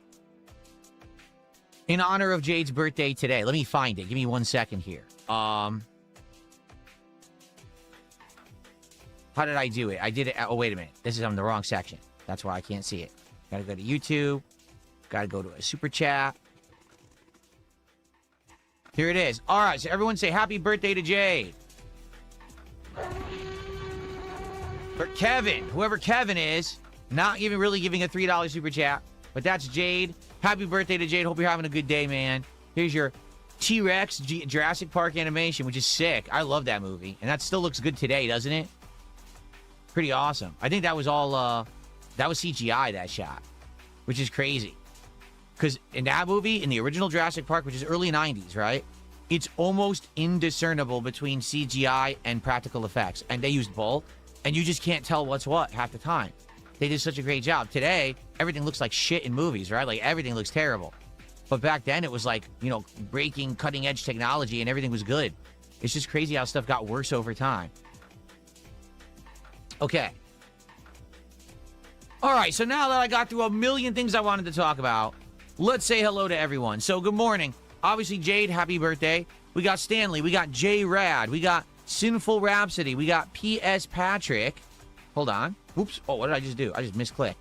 in honor of Jade's birthday today. Let me find it. Give me 1 second here. How did I do it? I did it. Oh, wait a minute. This is on the wrong section. That's why I can't see it. Gotta go to YouTube. Gotta go to a super chat. Here it is. All right. So everyone say happy birthday to Jade. For Kevin, whoever Kevin is, not even really giving a $3 super chat, but that's Jade. Happy birthday to Jade. Hope you're having a good day, man. Here's your T-Rex Jurassic Park animation, which is sick. I love that movie. And that still looks good today, doesn't it? Pretty awesome. I think that was all, that was CGI, that shot, which is crazy. Because in that movie, in the original Jurassic Park, which is early 90s, right? It's almost indiscernible between CGI and practical effects. And they used both. And you just can't tell what's what half the time. They did such a great job. Today, everything looks like shit in movies, right? Like, everything looks terrible. But back then, it was like, you know, breaking, cutting-edge technology, and everything was good. It's just crazy how stuff got worse over time. Okay, All right, so now that I got through a million things I wanted to talk about, let's say hello to everyone. So good morning. Obviously, Jade, happy birthday. We got Stanley. We got J Rad. We got Sinful Rhapsody. We got P.S. Patrick. Hold on. Oops. Oh, what did I just do? I just misclicked.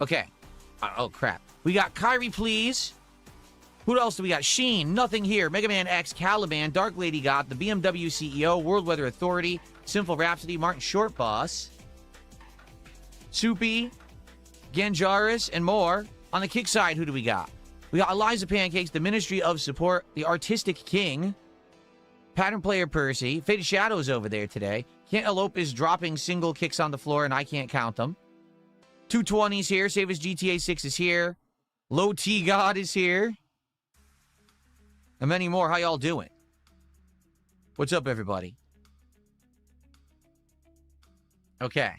Okay. Oh, crap. We got Kyrie, please. Who else do we got? Sheen, Nothing Here, Mega Man X, Caliban, Dark Lady God, the BMW CEO, World Weather Authority, Sinful Rhapsody, Martin Short Boss, Soupy, Ganjaris, and more. On the kick side, who do we got? We got Eliza Pancakes, the Ministry of Support, the Artistic King, Pattern Player Percy, Faded Shadows over there today. Cantaloupe is dropping single kicks on the floor, and I can't count them. 220's here. Save Us GTA 6 is here. Low T God is here. And many more. How y'all doing? What's up, everybody? Okay.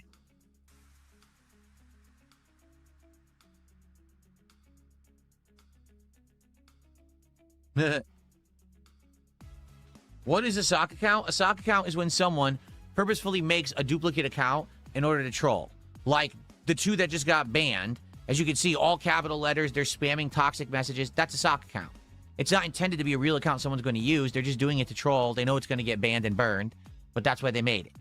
What is a sock account? A sock account is when someone purposefully makes a duplicate account in order to troll. Like the two that just got banned. As you can see, all capital letters, they're spamming toxic messages. That's a sock account. It's not intended to be a real account someone's going to use. They're just doing it to troll. They know it's going to get banned and burned, but that's why they made it.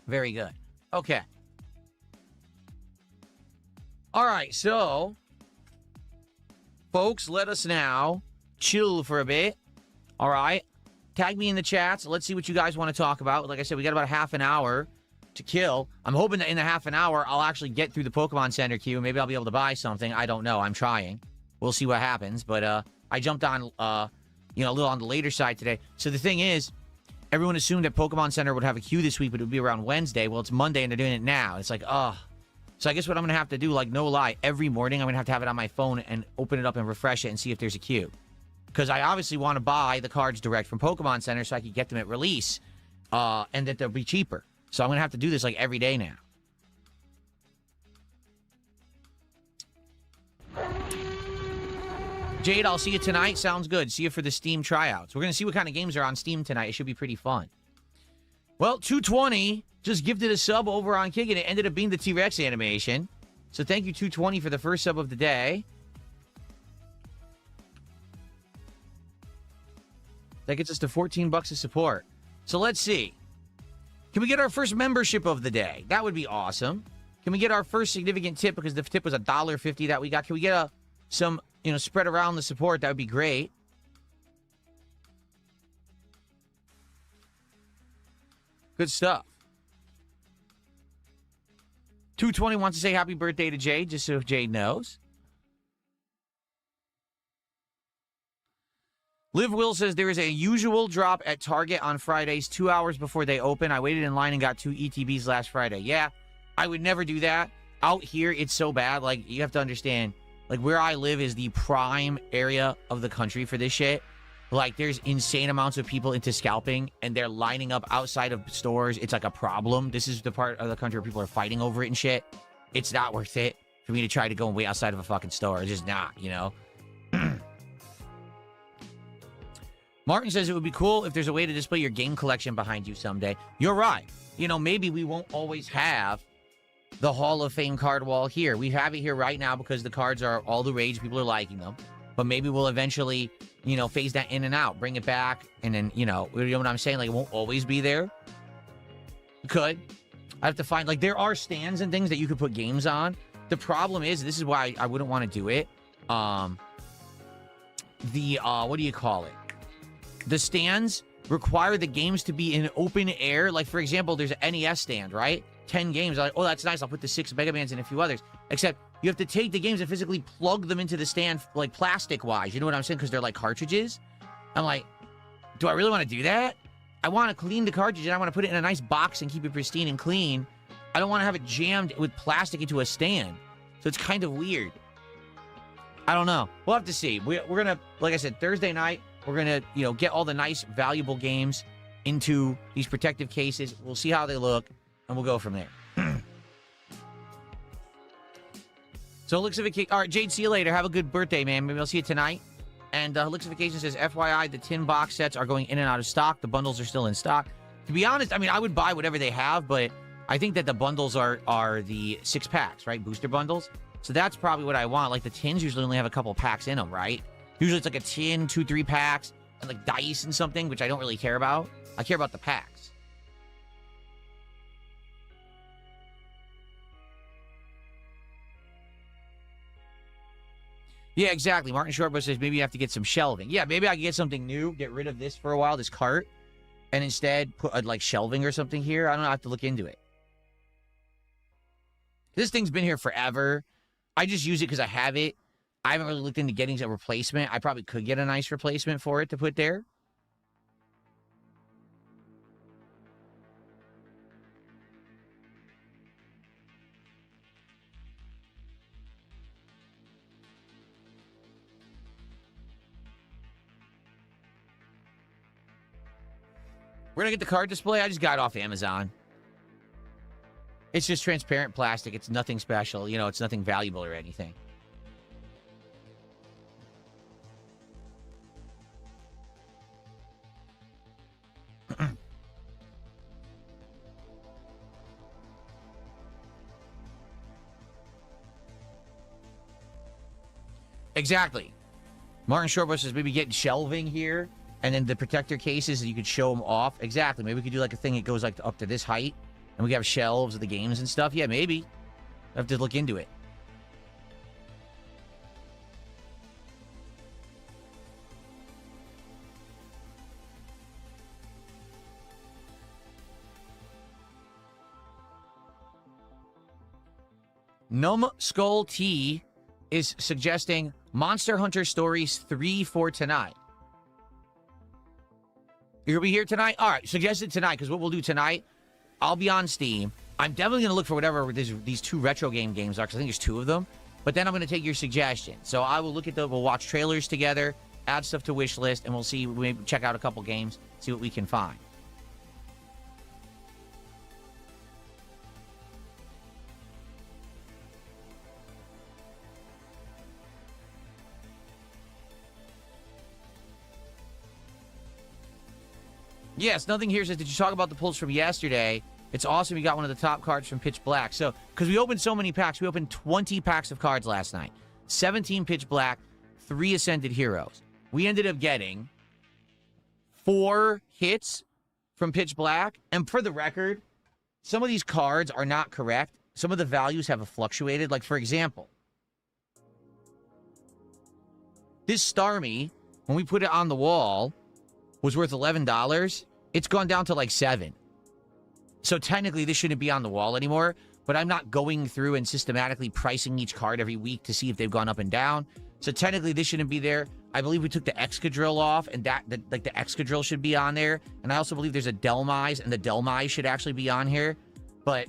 Very good. Okay. All right, so, folks, let us now chill for a bit. All right. Tag me in the chats. Let's see what you guys want to talk about. Like I said, we got about half an hour to kill. I'm hoping that in the half an hour, I'll actually get through the Pokemon Center queue. Maybe I'll be able to buy something. I don't know. I'm trying. We'll see what happens. But I jumped on, a little on the later side today. So the thing is, everyone assumed that Pokemon Center would have a queue this week, but it would be around Wednesday. Well, it's Monday, and they're doing it now. It's like, ugh. So I guess what I'm going to have to do, like, no lie, every morning I'm going to have it on my phone and open it up and refresh it and see if there's a queue. Because I obviously want to buy the cards direct from Pokemon Center so I can get them at release, and that they'll be cheaper. So I'm going to have to do this, like, every day now. Jade, I'll see you tonight. Sounds good. See you for the Steam tryouts. We're going to see what kind of games are on Steam tonight. It should be pretty fun. Well, 220 just gifted a sub over on Kick, and it ended up being the T-Rex animation. So thank you, 220, for the first sub of the day. That gets us to 14 bucks of support. So let's see. Can we get our first membership of the day? That would be awesome. Can we get our first significant tip? Because the tip was $1.50 that we got. Can we get some, spread around the support? That would be great. Good stuff. 220 wants to say happy birthday to Jade, just so Jade knows. Liv Will says there is a usual drop at Target on Fridays 2 hours before they open. I waited in line and got 2 ETBs last Friday. Yeah, I would never do that. Out here, it's so bad. Like, you have to understand, like, where I live is the prime area of the country for this shit. Like, there's insane amounts of people into scalping, and they're lining up outside of stores. It's like a problem. This is the part of the country where people are fighting over it and shit. It's not worth it for me to try to go and wait outside of a fucking store. It's just not, Martin says it would be cool if there's a way to display your game collection behind you someday. You're right. Maybe we won't always have the Hall of Fame card wall here. We have it here right now because the cards are all the rage. People are liking them. But maybe we'll eventually, phase that in and out. Bring it back. And then, you know what I'm saying? Like, it won't always be there. Could. I have to find, like, there are stands and things that you could put games on. The problem is, this is why I wouldn't want to do it. What do you call it? The stands require the games to be in open air. Like, for example, there's an NES stand, right? 10 games. I'm like, oh, that's nice. I'll put the 6 Mega Mans and a few others. Except you have to take the games and physically plug them into the stand, like, plastic-wise. You know what I'm saying? Because they're like cartridges. I'm like, do I really want to do that? I want to clean the cartridge and I want to put it in a nice box and keep it pristine and clean. I don't want to have it jammed with plastic into a stand. So it's kind of weird. I don't know. We'll have to see. We're going to, like I said, Thursday night, we're going to, get all the nice, valuable games into these protective cases. We'll see how they look, and we'll go from there. So it looks like a kick. All right, Jade, see you later. Have a good birthday, man. Maybe I'll see you tonight. And Helixification says, FYI, the tin box sets are going in and out of stock. The bundles are still in stock. To be honest, I mean, I would buy whatever they have, but I think that the bundles are the 6-packs, right? Booster bundles. So that's probably what I want. Like, the tins usually only have a couple packs in them, right? Usually it's like a tin, 2-3 packs, and like dice and something, which I don't really care about. I care about the packs. Yeah, exactly. Martin Shortbush says maybe you have to get some shelving. Yeah, maybe I can get something new, get rid of this for a while, this cart, and instead put like shelving or something here. I don't know. I have to look into it. This thing's been here forever. I just use it because I have it. I haven't really looked into getting a replacement. I probably could get a nice replacement for it to put there. We're going to get the card display. I just got it off Amazon. It's just transparent plastic. It's nothing special. You know, it's nothing valuable or anything. Exactly. Martin Shortbush says maybe get shelving here. And then the protector cases, you could show them off. Exactly. Maybe we could do like a thing that goes like up to this height. And we have shelves of the games and stuff. Yeah, maybe. I have to look into it. Skull T is suggesting Monster Hunter Stories 3 for tonight. You're going to be here tonight? All right, suggest it tonight, because what we'll do tonight, I'll be on Steam. I'm definitely going to look for whatever these 2 retro games are, because I think there's 2 of them. But then I'm going to take your suggestion. So I will look at we'll watch trailers together, add stuff to wish list, and we'll see, maybe check out a couple games, see what we can find. Yes, nothing here says, did you talk about the pulls from yesterday? It's awesome you got one of the top cards from Pitch Black. So, because we opened so many packs, we opened 20 packs of cards last night. 17 Pitch Black, 3 Ascended Heroes. We ended up getting 4 hits from Pitch Black. And for the record, some of these cards are not correct. Some of the values have fluctuated. Like, for example, this Starmie, when we put it on the wall, was worth $11. It's gone down to like $7. So technically, this shouldn't be on the wall anymore. But I'm not going through and systematically pricing each card every week to see if they've gone up and down. So technically, this shouldn't be there. I believe we took the Excadrill off, and the Excadrill should be on there. And I also believe there's a Delmise, and the Delmise should actually be on here. But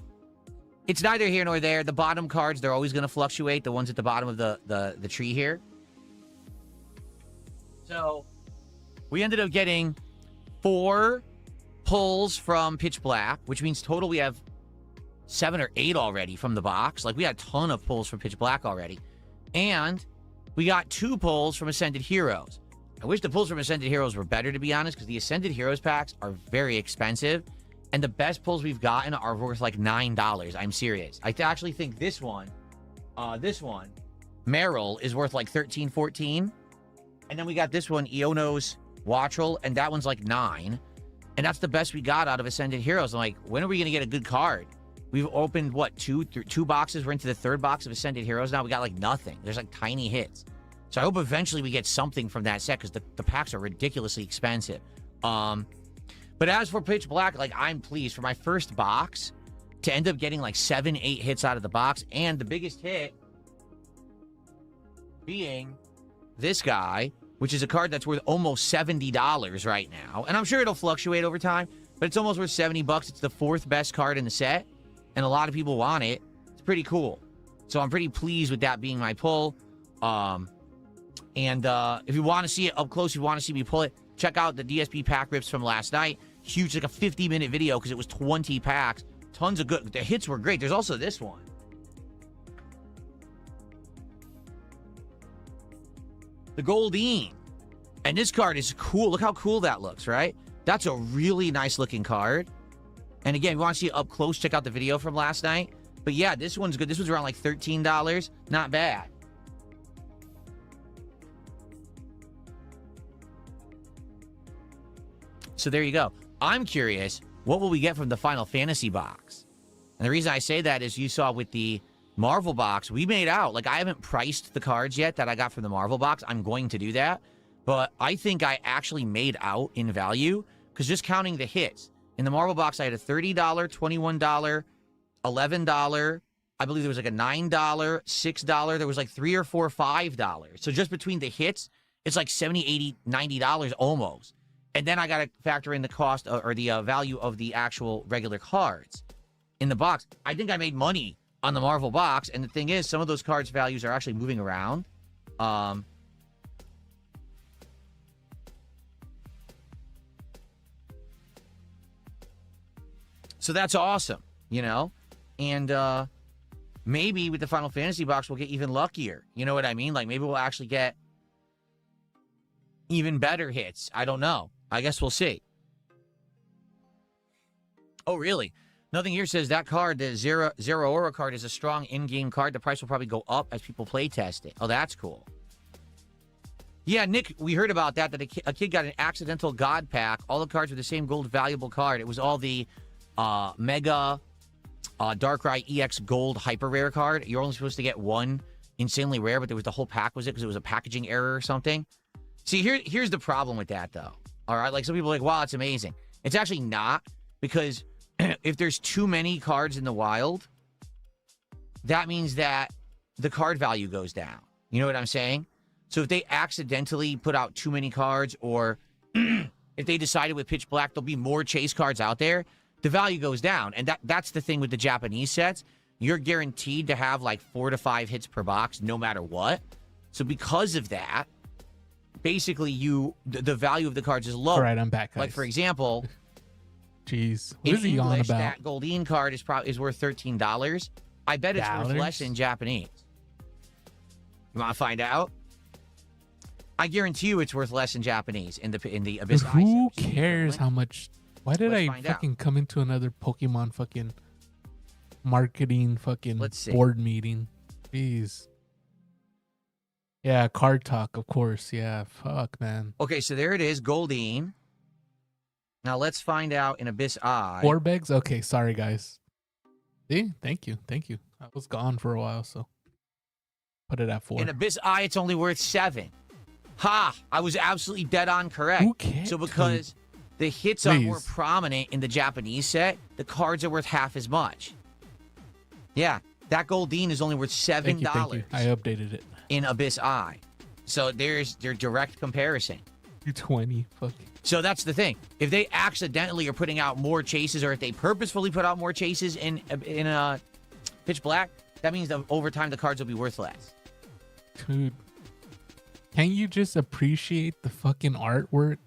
it's neither here nor there. The bottom cards, they're always going to fluctuate. The ones at the bottom of the tree here. So we ended up getting 4 pulls from Pitch Black, which means total we have 7 or 8 already from the box. Like, we had a ton of pulls from Pitch Black already. And we got 2 pulls from Ascended Heroes. I wish the pulls from Ascended Heroes were better, to be honest, because the Ascended Heroes packs are very expensive. And the best pulls we've gotten are worth like $9. I'm serious. I actually think this one, Meryl, is worth like $13, $14. And then we got this one, Iono's Wattrel, and that one's like $9. And that's the best we got out of Ascended Heroes. I'm like, when are we going to get a good card? We've opened, what, two boxes? We're into the 3rd box of Ascended Heroes now. We got like nothing. There's like tiny hits. So I hope eventually we get something from that set, because the packs are ridiculously expensive. But as for Pitch Black, like, I'm pleased. For my first box, to end up getting like 7, 8 hits out of the box, and the biggest hit being this guy, which is a card that's worth almost $70 right now. And I'm sure it'll fluctuate over time, but it's almost worth $70. It's the 4th best card in the set, and a lot of people want it. It's pretty cool. So I'm pretty pleased with that being my pull. If you want to see it up close, if you want to see me pull it, check out the DSP pack rips from last night. Huge, like a 50-minute video, because it was 20 packs. Tons of good. The hits were great. There's also this one. The Goldeen. And this card is cool. Look how cool that looks, right? That's a really nice looking card. And again, if you want to see it up close, check out the video from last night. But yeah, this one's good. This one's around like $13. Not bad. So there you go. I'm curious, what will we get from the Final Fantasy box? And the reason I say that is you saw with the Marvel box, we made out. Like, I haven't priced the cards yet that I got from the Marvel box. I'm going to do that. But I think I actually made out in value because just counting the hits. In the Marvel box, I had a $30, $21, $11. I believe there was like a $9, $6. There was like $3 or $4, $5. So just between the hits, it's like $70, $80, $90 almost. And then I got to factor in the cost or the value of the actual regular cards in the box. I think I made money on the Marvel box. And the thing is, some of those cards' values are actually moving around. So that's awesome, you know? And maybe with the Final Fantasy box, we'll get even luckier. You know what I mean? Like, maybe we'll actually get even better hits. I don't know. I guess we'll see. Oh, really? Nothing here says that card, the Zero Aura card, is a strong in-game card. The price will probably go up as people play test it. Oh, that's cool. Yeah, Nick, we heard about that a kid got an accidental God pack. All the cards were the same gold valuable card. It was all the Mega Darkrai EX Gold Hyper Rare card. You're only supposed to get one insanely rare, but there was the whole pack was it because it was a packaging error or something. See, here's the problem with that, though. All right, like some people are like, wow, it's amazing. It's actually not, because if there's too many cards in the wild, that means that the card value goes down. You know what I'm saying? So if they accidentally put out too many cards, or if they decided with Pitch Black there'll be more chase cards out there, the value goes down. And that's the thing with the Japanese sets. You're guaranteed to have like 4 to 5 hits per box no matter what. So because of that, basically the value of the cards is low. All right, I'm back, guys. Like, for example, jeez, what is he on about? That Goldeen card is worth $13. I bet it's worth less in Japanese. You want to find out? I guarantee you it's worth less in Japanese in the Abyss. Who cares how much? Why did I fucking come into another Pokemon fucking marketing fucking board meeting? Jeez. Yeah, card talk, of course. Yeah, fuck, man. Okay, so there it is, Goldeen. Now let's find out in Abyss Eye. 4 bags? Okay, sorry, guys. See? Thank you. I was gone for a while, so put it at 4. In Abyss Eye, it's only worth 7. Ha! I was absolutely dead on correct. Who cares? So because the hits are more prominent in the Japanese set, the cards are worth half as much. Yeah, that Goldeen is only worth $7. Thank you. I updated it. In Abyss Eye. So there's their direct comparison. 220. Fuck. So that's the thing. If they accidentally are putting out more chases, or if they purposefully put out more chases in Pitch Black, that means that over time the cards will be worth less. Dude, can you just appreciate the fucking artwork?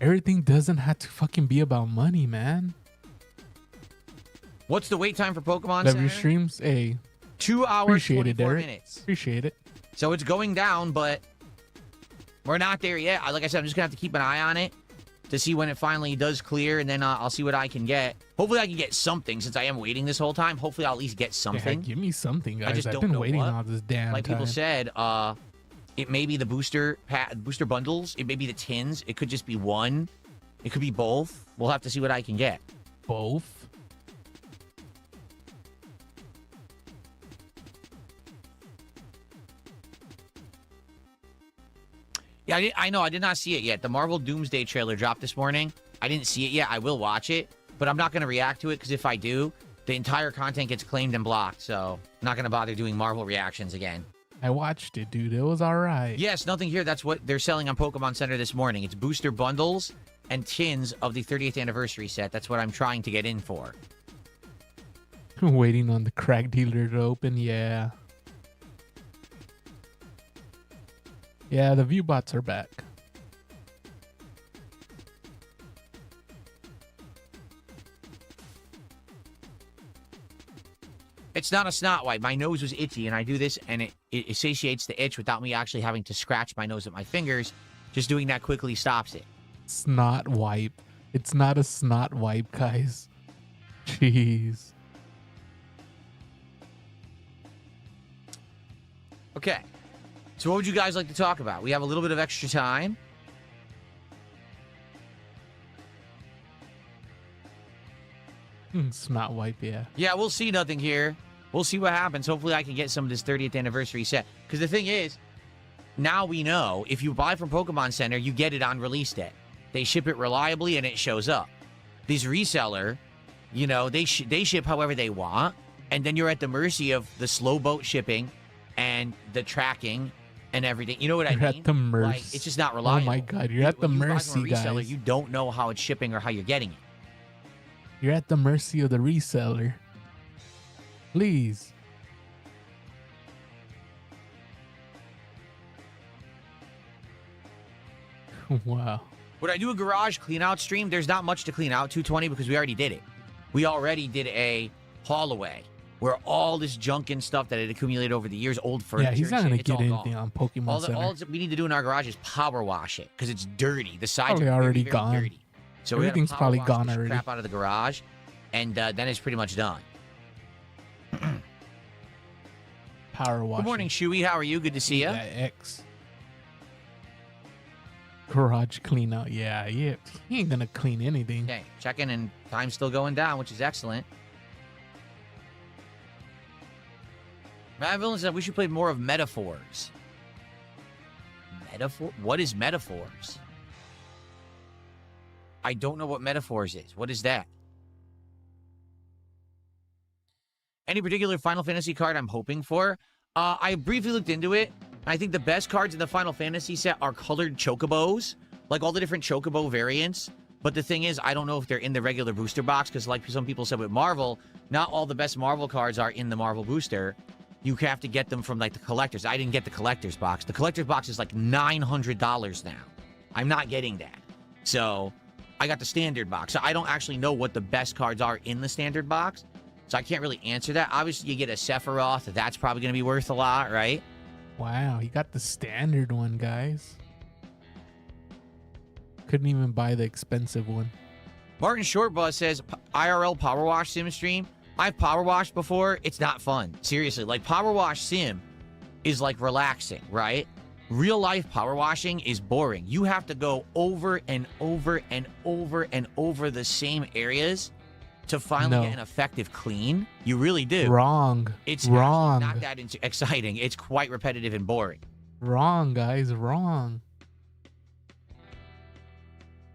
Everything doesn't have to fucking be about money, man. What's the wait time for Pokemon Love Center? your streams? Hey. 2 hours, 24 minutes. Appreciate it. So it's going down, but we're not there yet. Like I said, I'm just going to have to keep an eye on it to see when it finally does clear, and then I'll see what I can get. Hopefully I can get something, since I am waiting this whole time. Hopefully I'll at least get something. Yeah, give me something, guys. I've been waiting all this damn like time. People said, it may be the booster bundles. It may be the tins. It could just be one. It could be both. We'll have to see what I can get. Both? Yeah, I know. I did not see it yet. The Marvel Doomsday trailer dropped this morning. I didn't see it yet. I will watch it, but I'm not going to react to it, because if I do, the entire content gets claimed and blocked. So I'm not going to bother doing Marvel reactions again. I watched it, dude. It was all right. Yes, nothing here. That's what they're selling on Pokemon Center this morning. It's booster bundles and tins of the 30th anniversary set. That's what I'm trying to get in for. Waiting on the crack dealer to open. Yeah. Yeah, the view bots are back. It's not a snot wipe. My nose was itchy, and I do this, and it satiates the itch without me actually having to scratch my nose with my fingers. Just doing that quickly stops it. Snot wipe. It's not a snot wipe, guys. Jeez. Okay. So what would you guys like to talk about? We have a little bit of extra time. Snot wipe, yeah. Yeah, we'll see nothing here. We'll see what happens. Hopefully I can get some of this 30th anniversary set. Because the thing is, now we know if you buy from Pokemon Center, you get it on release day. They ship it reliably and it shows up. This reseller, you know, they ship however they want. And then you're at the mercy of the slow boat shipping and the tracking and everything. You know what I mean? You're at the mercy. Like, it's just not reliable. Oh my God, you're at the mercy, guys. You don't know how it's shipping or how you're getting it. You're at the mercy of the reseller. Please. Wow. Would I do a garage clean out stream? There's not much to clean out, 220, because we already did it. We already did a haul away where all this junk and stuff that had accumulated over the years, old furniture. Yeah, he's not going to get anything gone. on Pokemon Center. All we need to do in our garage is power wash it because it's dirty. The sides probably are already very gone. Dirty. So everything's probably gone already. Crap out of the garage, and then it's pretty much done. Power wash. Good morning, Shuey. How are you? Good to see you. X. Garage clean out. Yeah. He ain't gonna clean anything. Okay, checking and time's still going down, which is excellent. Matt Villain said we should play more of metaphors. Metaphor? What is metaphors? I don't know what metaphors is. What is that? Any particular Final Fantasy card I'm hoping for? I briefly looked into it. I think the best cards in the Final Fantasy set are colored chocobos, like all the different chocobo variants. But the thing is, I don't know if they're in the regular booster box, because like some people said with Marvel, not all the best Marvel cards are in the Marvel booster. You have to get them from like the collectors. I didn't get the collector's box. The collector's box is like $900 now. I'm not getting that. So I got the standard box. So I don't actually know what the best cards are in the standard box. So I can't really answer that. Obviously, you get a Sephiroth. That's probably going to be worth a lot, right? Wow, you got the standard one, guys. Couldn't even buy the expensive one. Martin Shortbus says, IRL Power Wash Sim stream. I've power washed before. It's not fun. Seriously, like Power Wash Sim is like relaxing, right? Real life power washing is boring. You have to go over and over and over and over the same areas to finally get an effective clean. You really do. Wrong. It's wrong. Not that exciting. It's quite repetitive and boring. Wrong, guys. Wrong.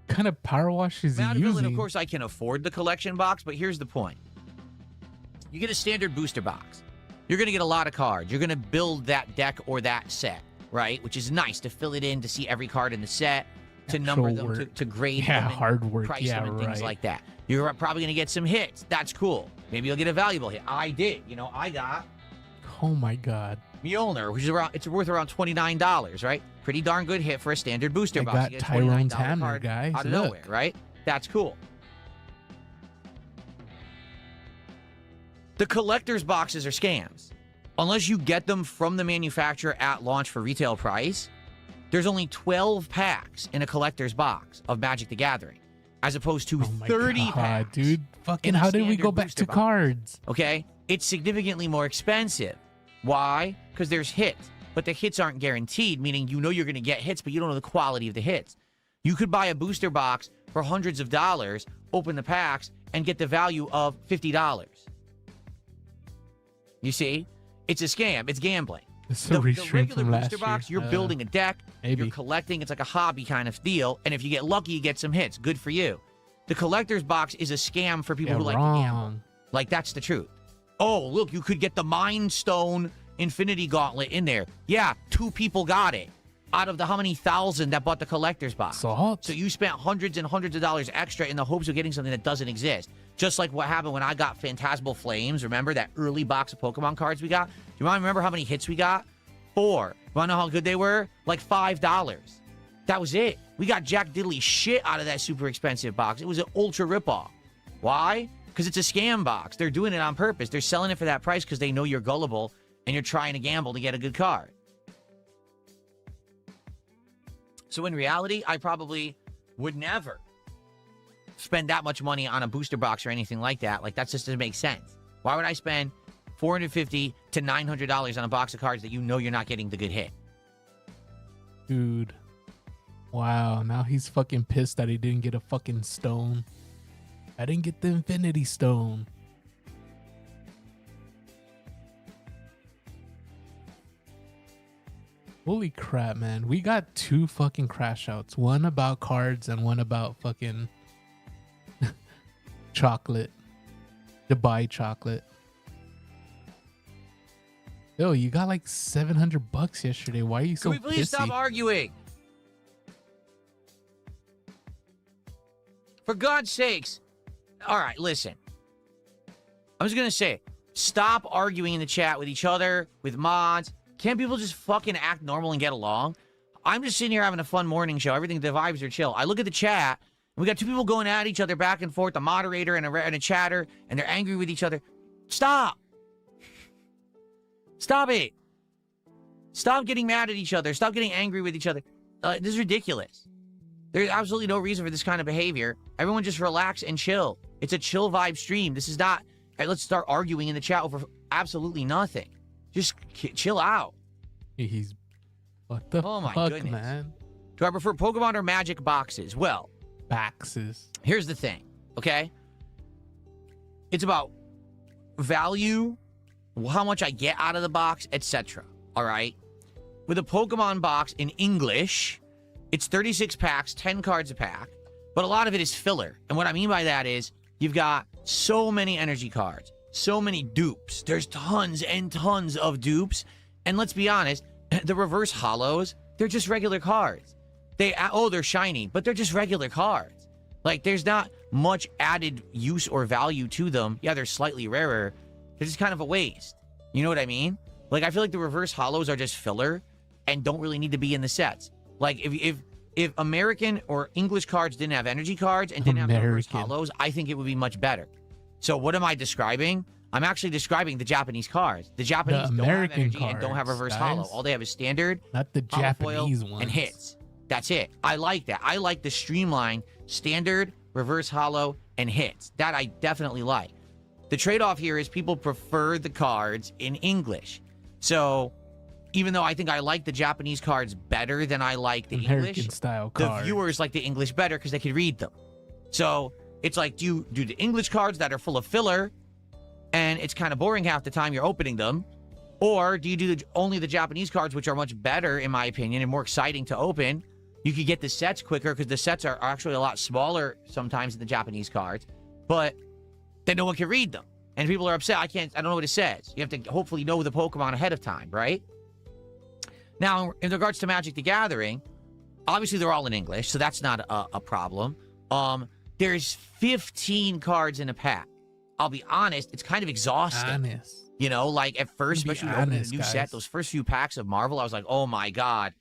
What kind of power wash is he using? Of course, I can afford the collection box, but here's the point. You get a standard booster box. You're going to get a lot of cards. You're going to build that deck or that set, right? Which is nice to fill it in, to see every card in the set, to number them, to grade them, hard work. Price them and things like that. You're probably going to get some hits. That's cool. Maybe you'll get a valuable hit. I did. You know, I got... Oh, my God. Mjolnir, which is it's worth around $29, right? Pretty darn good hit for a standard booster box. I got Tyrone's hammer, guys. Out of nowhere, right? That's cool. The collector's boxes are scams. Unless you get them from the manufacturer at launch for retail price, there's only 12 packs in a collector's box of Magic the Gathering, as opposed to 30 packs. Dude, fucking how did we go back to cards? Okay? It's significantly more expensive. Why? Because there's hits. But the hits aren't guaranteed, meaning you know you're going to get hits, but you don't know the quality of the hits. You could buy a booster box for hundreds of dollars, open the packs, and get the value of $50. You see? It's a scam. It's gambling. The regular booster box, you're building a deck. Maybe. You're collecting. It's like a hobby kind of deal. And if you get lucky, you get some hits. Good for you. The collector's box is a scam for people who like to gamble. Like, that's the truth. Oh, look, you could get the Mind Stone Infinity Gauntlet in there. Yeah, 2 people got it out of the how many thousand that bought the collector's box. So you spent hundreds and hundreds of dollars extra in the hopes of getting something that doesn't exist. Just like what happened when I got Phantasmal Flames. Remember that early box of Pokemon cards we got? Do you want to remember how many hits we got? 4. You want to know how good they were? Like $5. That was it. We got Jack Diddley shit out of that super expensive box. It was an ultra ripoff. Why? Because it's a scam box. They're doing it on purpose. They're selling it for that price because they know you're gullible and you're trying to gamble to get a good card. So in reality, I probably would never spend that much money on a booster box or anything like that. Like, that just doesn't make sense. Why would I spend $450 to $900 on a box of cards that you know you're not getting the good hit? Dude. Wow, now he's fucking pissed that he didn't get a fucking stone. I didn't get the Infinity Stone. Holy crap, man. We got 2 fucking crash outs. One about cards and one about fucking chocolate. Dubai chocolate. Yo, you got like $700 yesterday. Why are you so pissy? Can we please stop arguing? For God's sakes. All right, listen. I'm just going to say, stop arguing in the chat with each other, with mods. Can't people just fucking act normal and get along? I'm just sitting here having a fun morning show. Everything, the vibes are chill. I look at the chat, and we got 2 people going at each other back and forth, a moderator and a chatter, and they're angry with each other. Stop. Stop it. Stop getting mad at each other. Stop getting angry with each other. This is ridiculous. There's absolutely no reason for this kind of behavior. Everyone just relax and chill. It's a chill vibe stream. This is not, hey, let's start arguing in the chat over absolutely nothing. Just chill out. He's, what the my fuck, goodness, man? Do I prefer Pokemon or Magic boxes? Well, boxes. Here's the thing, okay? It's about value, how much I get out of the box, etc. All right? With a Pokemon box in English, it's 36 packs, 10 cards a pack, but a lot of it is filler. And what I mean by that is you've got so many energy cards, so many dupes. There's tons and tons of dupes. And let's be honest, the reverse hollows, they're just regular cards. They're shiny, but they're just regular cards. Like, there's not much added use or value to them. Yeah, they're slightly rarer. They're just kind of a waste. You know what I mean? Like, I feel like the reverse hollows are just filler and don't really need to be in the sets. Like, if American or English cards didn't have energy cards and didn't have the reverse hollows, I think it would be much better. So what am I describing? I'm actually describing the Japanese cards. The Japanese don't have energy and don't have reverse hollow. All they have is standard, not the Japanese ones, and hits. That's it. I like that. I like the streamline, standard, reverse hollow, and hits. That I definitely like. The trade-off here is people prefer the cards in English. So even though I think I like the Japanese cards better than I like the English style cards, the viewers like the English better because they could read them. So it's like, do you do the English cards that are full of filler and it's kind of boring half the time you're opening them? Or do you do only the Japanese cards, which are much better, in my opinion, and more exciting to open? You could get the sets quicker because the sets are actually a lot smaller sometimes than the Japanese cards, but then no one can read them. And people are upset. I don't know what it says. You have to hopefully know the Pokemon ahead of time, right? Now, in regards to Magic the Gathering, obviously they're all in English, so that's not a problem. There's 15 cards in a pack. I'll be honest, it's kind of exhausting. You know, like at first, especially opening a new set, those first few packs of Marvel, I was like, oh my God,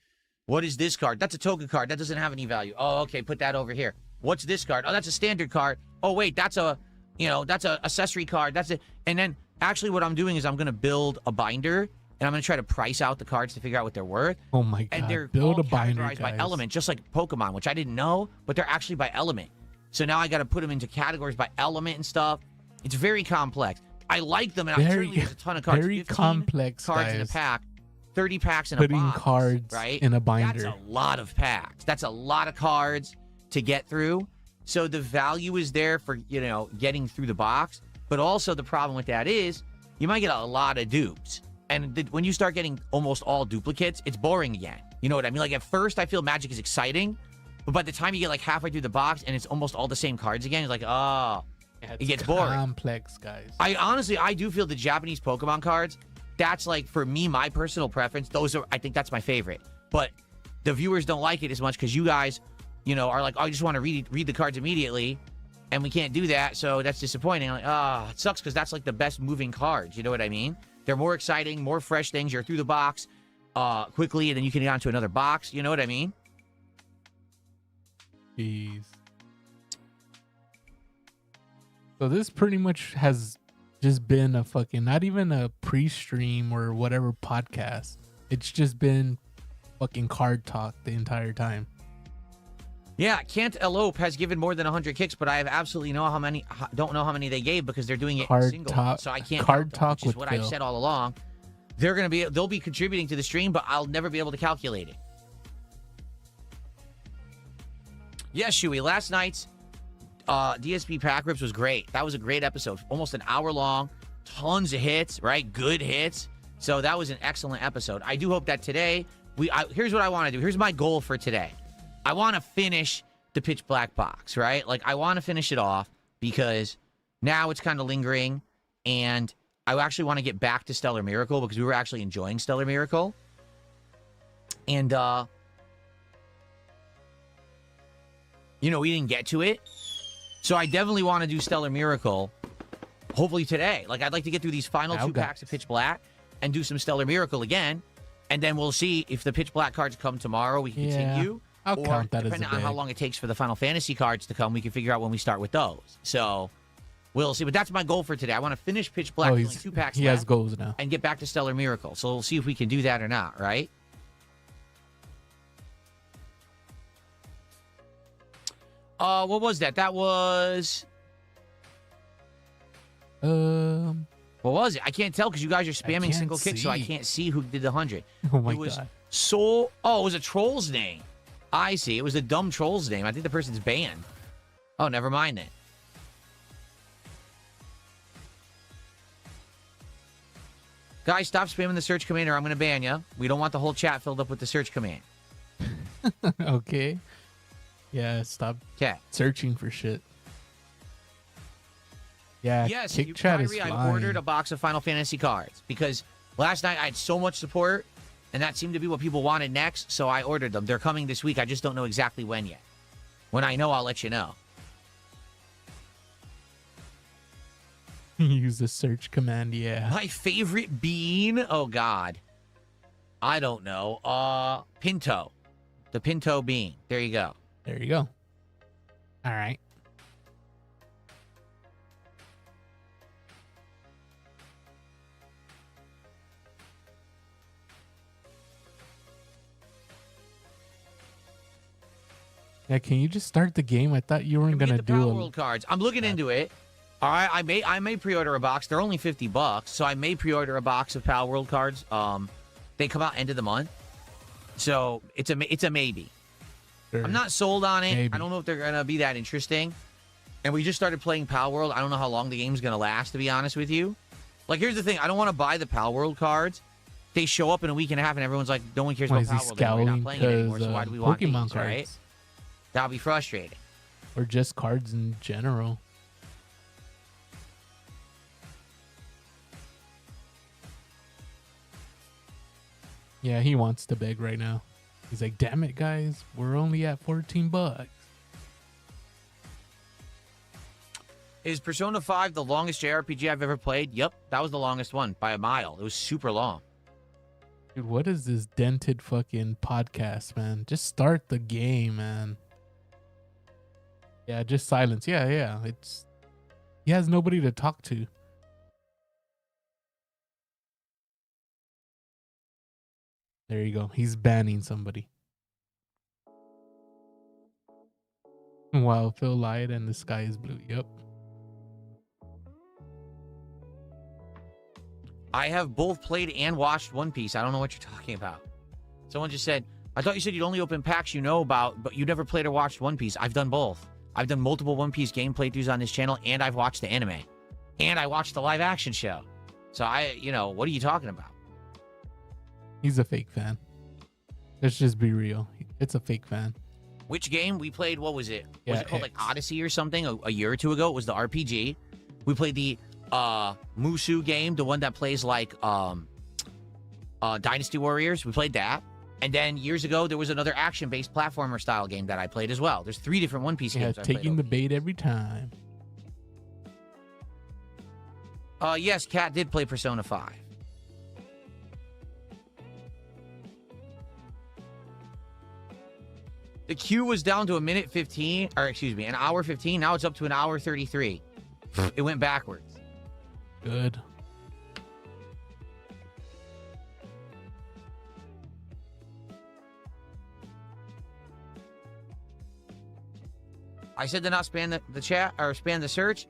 what is this card? That's a token card. That doesn't have any value. Oh, okay, put that over here. What's this card? Oh, that's a standard card. Oh, wait, that's a accessory card. That's it. And then actually what I'm doing is I'm going to build a binder and I'm going to try to price out the cards to figure out what they're worth. Oh my God. And they're build all a binder, categorized by element, just like Pokemon, which I didn't know, but they're actually by element. So now I got to put them into categories by element and stuff. It's very complex. I like them, and certainly there's a ton of cards. Very complex cards in a pack, 30 packs in a box. Putting cards right? in a binder. That's a lot of packs. That's a lot of cards to get through. So the value is there for, getting through the box. But also the problem with that is you might get a lot of dupes. And when you start getting almost all duplicates, it's boring again. You know what I mean? Like at first I feel Magic is exciting, but by the time you get like halfway through the box and it's almost all the same cards again, it's like, oh, it gets boring. Complex, guys. I do feel the Japanese Pokemon cards, that's like, for me, my personal preference, I think that's my favorite. But the viewers don't like it as much because you guys, are like, oh, I just want to read the cards immediately. And we can't do that, so that's disappointing. I'm like, it sucks because that's like the best moving cards. You know what I mean? They're more exciting, more fresh things. You're through the box quickly, and then you can get onto another box. You know what I mean? Jeez. So this pretty much has just been a fucking, not even a pre-stream or whatever podcast. It's just been fucking card talk the entire time. Yeah, Can't Elope has given more than 100 kicks, but I have absolutely don't know how many they gave because they're doing it in single. So I can't count them, which is what I've said all along. They'll be contributing to the stream, but I'll never be able to calculate it. Yes, Shuey, last night's DSP Pack Rips was great. That was a great episode. Almost an hour long. Tons of hits, right? Good hits. So that was an excellent episode. I do hope that today, here's what I want to do. Here's my goal for today. I want to finish the Pitch Black box, right? Like, I want to finish it off because now it's kind of lingering, and I actually want to get back to Stellar Miracle because we were actually enjoying Stellar Miracle. And, we didn't get to it. So I definitely want to do Stellar Miracle, hopefully today. Like, I'd like to get through these final 2 packs of Pitch Black and do some Stellar Miracle again. And then we'll see if the Pitch Black cards come tomorrow, we can continue. I'll count that as a depending on how long it takes for the Final Fantasy cards to come, we can figure out when we start with those. So we'll see. But that's my goal for today. I want to finish Pitch Black, only 2 packs he has goals now, and get back to Stellar Miracle. So we'll see if we can do that or not, right? What was that? That was... What was it? I can't tell because you guys are spamming single kicks, so I can't see who did the 100. Oh my God. Oh, it was a troll's name. I see. It was a dumb troll's name. I think the person's banned. Oh, never mind then. Guys, stop spamming the search command or I'm going to ban you. We don't want the whole chat filled up with the search command. Okay. Yeah, stop searching for shit. Yeah, yes, Kick Chat is fine. I ordered a box of Final Fantasy cards because last night I had so much support, and that seemed to be what people wanted next, so I ordered them. They're coming this week. I just don't know exactly when yet. When I know, I'll let you know. Use the search command, yeah. My favorite bean? Oh, God. I don't know. Pinto. The Pinto bean. There you go. There you go. All right. Yeah, can you just start the game? I thought you weren't gonna do Power World cards. I'm looking into it. All right, I may pre-order a box. They're only $50, so I may pre-order a box of Power World cards. They come out end of the month, so it's a maybe. Sure. I'm not sold on it. Maybe. I don't know if they're gonna be that interesting. And we just started playing Power World. I don't know how long the game's gonna last, to be honest with you. Like, here's the thing: I don't want to buy the Power World cards. They show up in a week and a half, and everyone's like, "No one cares about Power World. We're not playing it anymore. So why do we want these?" Cards. Right? That'll be frustrating. Or just cards in general. Yeah, he wants to beg right now. He's like, damn it, guys. We're only at $14. Is Persona 5 the longest JRPG I've ever played? Yep, that was the longest one by a mile. It was super long. Dude, what is this dented fucking podcast, man? Just start the game, man. Yeah, just silence. Yeah. He has nobody to talk to. There you go. He's banning somebody. Wow, Phil lied and the sky is blue. Yep. I have both played and watched One Piece. I don't know what you're talking about. Someone just said, I thought you said you'd only open packs you know about, but you never played or watched One Piece. I've done both. I've done multiple One Piece game playthroughs on this channel, and I've watched the anime. And I watched the live action show. So what are you talking about? He's a fake fan. Let's just be real. It's a fake fan. Which game? We played, what was it? Was it called like Odyssey or something a year or two ago? It was the RPG. We played the Musou game, the one that plays like Dynasty Warriors. We played that. And then years ago, there was another action-based platformer style game that I played as well. There's 3 different One Piece games I played. Taking the bait every time. Yes, Kat did play Persona 5. The queue was down to an hour 15. Now it's up to an hour 33. It went backwards. Good. I said to not spam the chat or spam the search.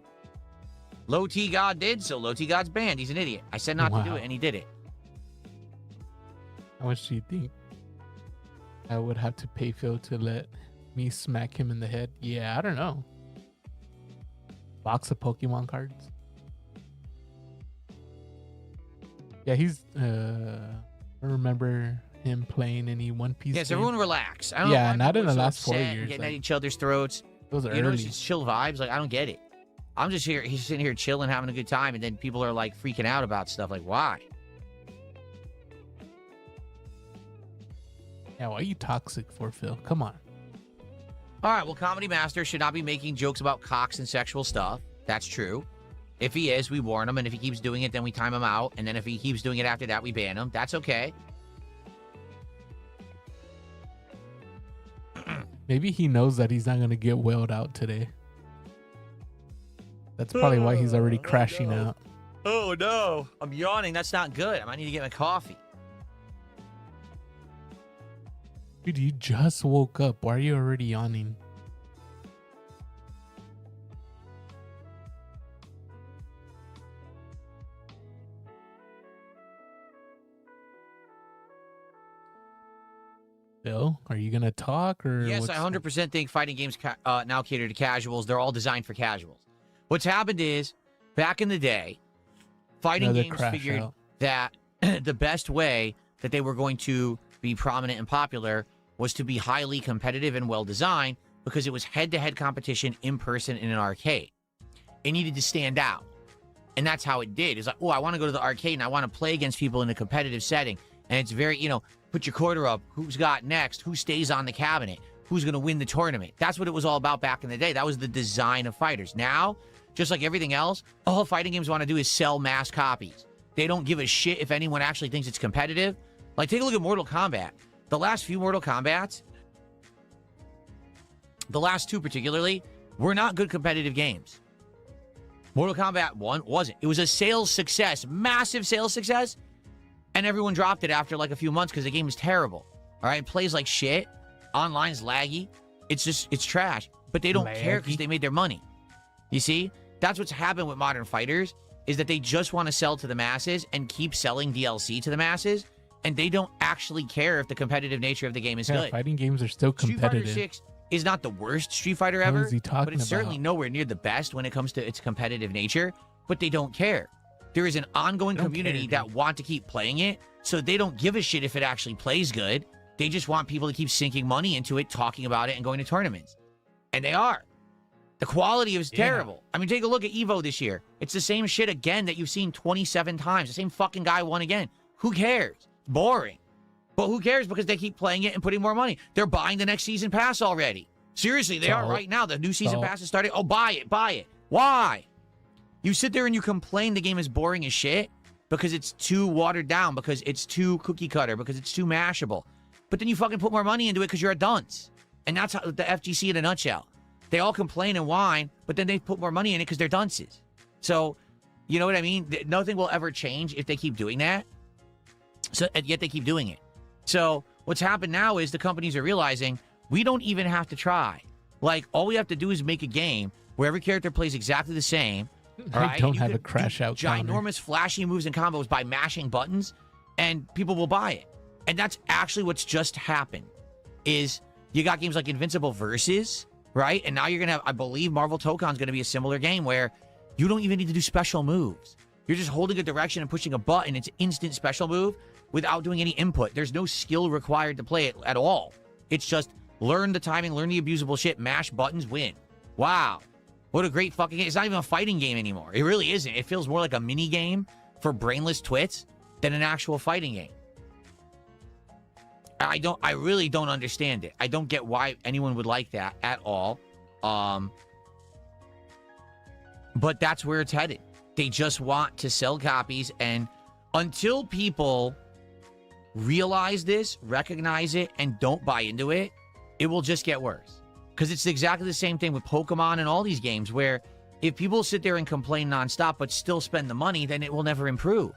Low T God did, so Low T God's banned. He's an idiot. I said not to do it, and he did it. How much do you think I would have to pay Phil to let me smack him in the head? Yeah, I don't know. Box of Pokemon cards. Yeah, he's I remember him playing any One Piece. Yes, game. Everyone relax. I don't yeah, know not in the so last 4 upset years. Getting like, at each other's throats. Those are you know, early. it's just chill vibes. Like, I don't get it. I'm just here. He's sitting here chilling, having a good time, and then people are like freaking out about stuff. Like, why? Yeah, why are you toxic for, Phil? Come on. All right, well, Comedy Master should not be making jokes about cocks and sexual stuff. That's true. If he is, we warn him, and if he keeps doing it, then we time him out, and then if he keeps doing it after that, we ban him. That's okay. Maybe he knows that he's not going to get whaled out today. That's probably why he's already crashing out. Oh, no. I'm yawning. That's not good. I might need to get my coffee. Dude, you just woke up. Why are you already yawning? Phil, are you going to talk? Or yes, I 100% think fighting games now cater to casuals. They're all designed for casuals. What's happened is, back in the day, fighting games figured that the best way that they were going to be prominent and popular was to be highly competitive and well-designed because it was head-to-head competition in person in an arcade. It needed to stand out. And that's how it did. It's like, oh, I want to go to the arcade and I want to play against people in a competitive setting. And it's very, you know, put your quarter up. Who's got next? Who stays on the cabinet? Who's going to win the tournament? That's what it was all about back in the day. That was the design of fighters. Now, just like everything else, all fighting games want to do is sell mass copies. They don't give a shit if anyone actually thinks it's competitive. Like, take a look at Mortal Kombat. The last few Mortal Kombats, the last two particularly, were not good competitive games. Mortal Kombat 1 wasn't. It was a sales success, massive sales success, and everyone dropped it after like a few months because the game was terrible. All right, it plays like shit. Online's laggy. It's just, it's trash. But they don't care because they made their money. You see? That's what's happened with modern fighters, is that they just want to sell to the masses and keep selling DLC to the masses, and they don't actually care if the competitive nature of the game is good. Fighting games are still competitive. Street Fighter 6 is not the worst Street Fighter ever, but it's certainly nowhere near the best when it comes to its competitive nature, but they don't care. There is an ongoing community that want to keep playing it, so they don't give a shit if it actually plays good. They just want people to keep sinking money into it, talking about it, and going to tournaments. And they are. The quality is terrible. I mean, take a look at EVO this year. It's the same shit again that you've seen 27 times. The same fucking guy won again. Who cares? Boring. But who cares? Because they keep playing it and putting more money. They're buying the next season pass already. Seriously, they are right now. The new season pass is starting. Oh, buy it, buy it. Why? You sit there and you complain the game is boring as shit because it's too watered down, because it's too cookie cutter, because it's too mashable. But then you fucking put more money into it because you're a dunce. And that's how the FGC in a nutshell. They all complain and whine, but then they put more money in it because they're dunces. So, you know what I mean? Nothing will ever change if they keep doing that. So, and yet they keep doing it. So what's happened now is the companies are realizing we don't even have to try. Like, all we have to do is make a game where every character plays exactly the same. I don't have a crash out ginormous flashy moves and combos by mashing buttons, and people will buy it. And that's actually what's just happened. Is you got games like Invincible Versus, right? And now you're gonna have, I believe Marvel Tokon's gonna be a similar game where you don't even need to do special moves. You're just holding a direction and pushing a button. It's instant special move without doing any input. There's no skill required to play it at all. It's just learn the timing, learn the abusable shit, mash buttons, win. Wow. What a great fucking game. It's not even a fighting game anymore. It really isn't. It feels more like a mini game for brainless twits than an actual fighting game. I really don't understand it. I don't get why anyone would like that at all. But that's where it's headed. They just want to sell copies, and until people realize this, recognize it, and don't buy into it, it will just get worse. Because it's exactly the same thing with Pokemon and all these games, where if people sit there and complain nonstop but still spend the money, then it will never improve.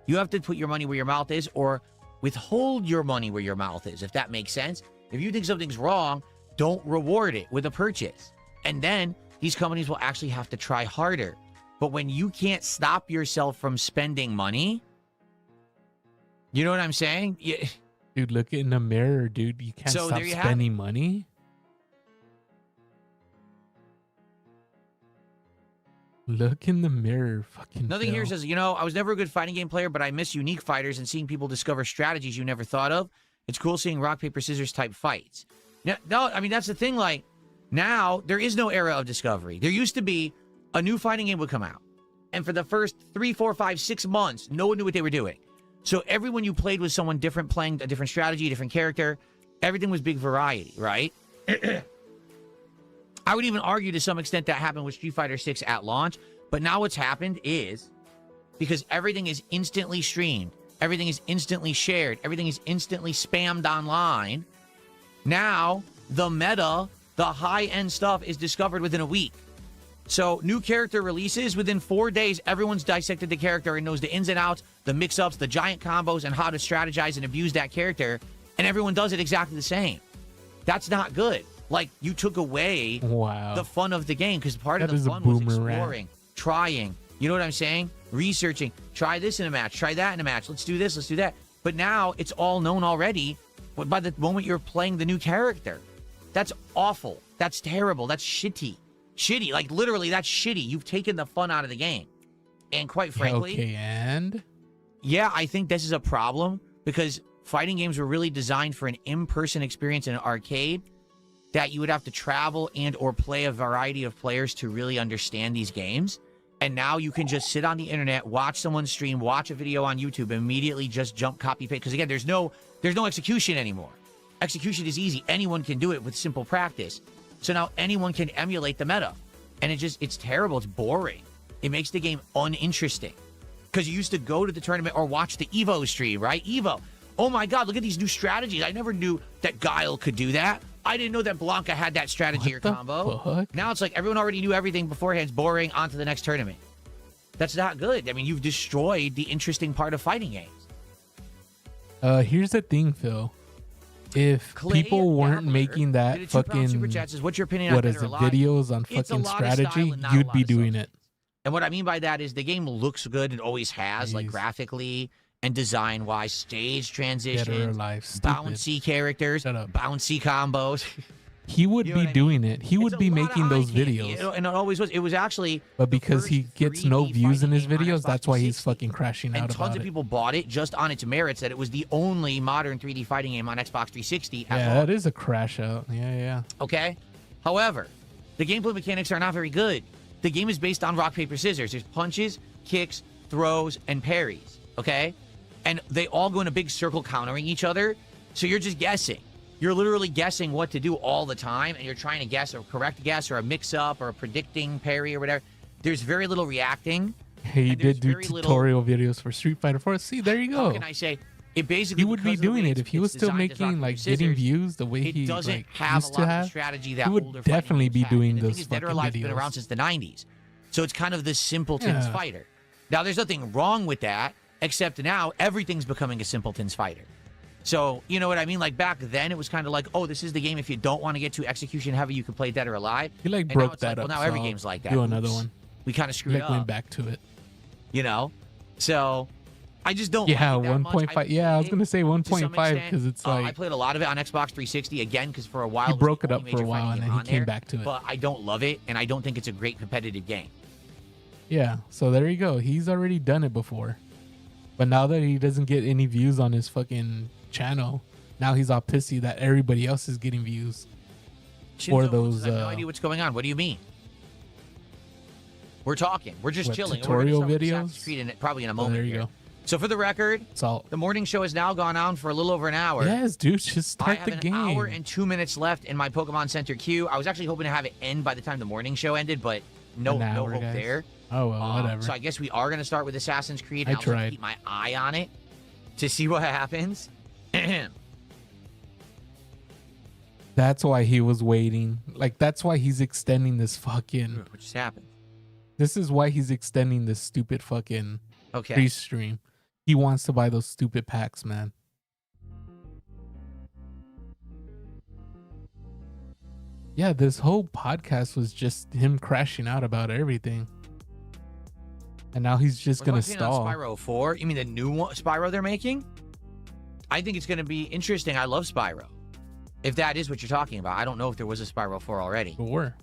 You have to put your money where your mouth is, or withhold your money where your mouth is, if that makes sense. If you think something's wrong, don't reward it with a purchase. And then these companies will actually have to try harder. But when you can't stop yourself from spending money, you know what I'm saying? Yeah. Dude, look in the mirror, dude. You can't stop spending money. Look in the mirror, fucking Nothing here says, I was never a good fighting game player, but I miss unique fighters and seeing people discover strategies you never thought of. It's cool seeing rock, paper, scissors type fights. No, I mean, that's the thing. Like, now, there is no era of discovery. There used to be a new fighting game would come out. And for the first 3, 4, 5, 6 months, no one knew what they were doing. So everyone you played was someone different, playing a different strategy, a different character. Everything was big variety, right? I would even argue to some extent that happened with Street Fighter 6 at launch. But now what's happened is, because everything is instantly streamed, everything is instantly shared, everything is instantly spammed online, now the meta, the high-end stuff is discovered within a week. So new character releases, within 4 days, everyone's dissected the character and knows the ins and outs, the mix-ups, the giant combos, and how to strategize and abuse that character. And everyone does it exactly the same. That's not good. Like, you took away the fun of the game, because part of the fun was exploring, trying, you know what I'm saying? Researching, try this in a match, try that in a match, let's do this, let's do that. But now it's all known already by the moment you're playing the new character. That's awful. That's terrible. That's shitty. Shitty. Like, literally, that's shitty. You've taken the fun out of the game. And quite frankly... Yeah, I think this is a problem, because fighting games were really designed for an in-person experience in an arcade, that you would have to travel and or play a variety of players to really understand these games. And now you can just sit on the internet, watch someone stream, watch a video on YouTube, immediately just jump, copy, paste. Because again, there's no execution anymore. Execution is easy. Anyone can do it with simple practice. So now anyone can emulate the meta. And it's terrible. It's boring. It makes the game uninteresting. Because you used to go to the tournament or watch the Evo stream, right? Evo. Oh my God, look at these new strategies. I never knew that Guile could do that. I didn't know that Blanca had that strategy or combo. Fuck? Now it's like everyone already knew everything beforehand. It's boring. On to the next tournament. That's not good. I mean, you've destroyed the interesting part of fighting games. Here's the thing, Phil. If people weren't making that fucking, super chats is, what's your opinion on videos on fucking strategy, you'd be doing it. And what I mean by that is the game looks good. It always has, like graphically and design-wise, stage transitions, bouncy characters, bouncy combos. He would be doing it. He would be making those videos. And it always was. It was actually... But because he gets no views in his videos, that's why he's fucking crashing out about it. And tons of people bought it just on its merits, that it was the only modern 3D fighting game on Xbox 360. Yeah, that is a crash out. Yeah. Okay? However, the gameplay mechanics are not very good. The game is based on rock, paper, scissors. There's punches, kicks, throws, and parries. Okay? And they all go in a big circle countering each other. So you're just guessing. You're literally guessing what to do all the time, and you're trying to guess a correct guess or a mix-up or a predicting parry or whatever. There's very little reacting. He did do tutorial videos for Street Fighter 4. See, there you go. How can I say? It basically, he would be doing it if he was still making, like, getting views the way he used to have. Strategy that he would definitely be doing those fucking Dead or Alive's been around since the 90s. So it's kind of the simpleton's fighter. Now, there's nothing wrong with that, except now everything's becoming a simpleton's fighter. So, you know what I mean? Like, back then, it was kind of like, oh, this is the game. If you don't want to get too execution heavy, you can play Dead or Alive. He, like, broke that up. Well, now every game's like that. Do another one. We kind of screwed up. Went back to it. You know? So, I just don't like 1.5. Yeah, I was going to say 1.5 because it's like... I played a lot of it on Xbox 360, again, because for a while... He broke it up for a while, and then he came back to it. But I don't love it, and I don't think it's a great competitive game. Yeah, so there you go. He's already done it before. But now that he doesn't get any views on his fucking channel... Now he's all pissy that everybody else is getting views. For those, I have no idea what's going on. What do you mean? We're talking. We're just chilling. Tutorial videos? Probably in a moment. There you go. So for the record, the morning show has now gone on for a little over an hour. Yes, dude, just start the game. I have an hour and 2 minutes left in my Pokemon Center queue. I was actually hoping to have it end by the time the morning show ended, but no hope there. Oh, well, whatever. So I guess we are going to start with Assassin's Creed. I'll keep my eye on it to see what happens. That's why he was waiting. Like, that's why he's extending this fucking... What just happened? This is why he's extending this stupid fucking pre-stream. He wants to buy those stupid packs, man. Yeah, this whole podcast was just him crashing out about everything. And now he's just going to stall. Spyro 4? You mean the new one, Spyro they're making? I think it's going to be interesting. I love Spyro. If that is what you're talking about. I don't know if there was a Spyro 4 already. Sure.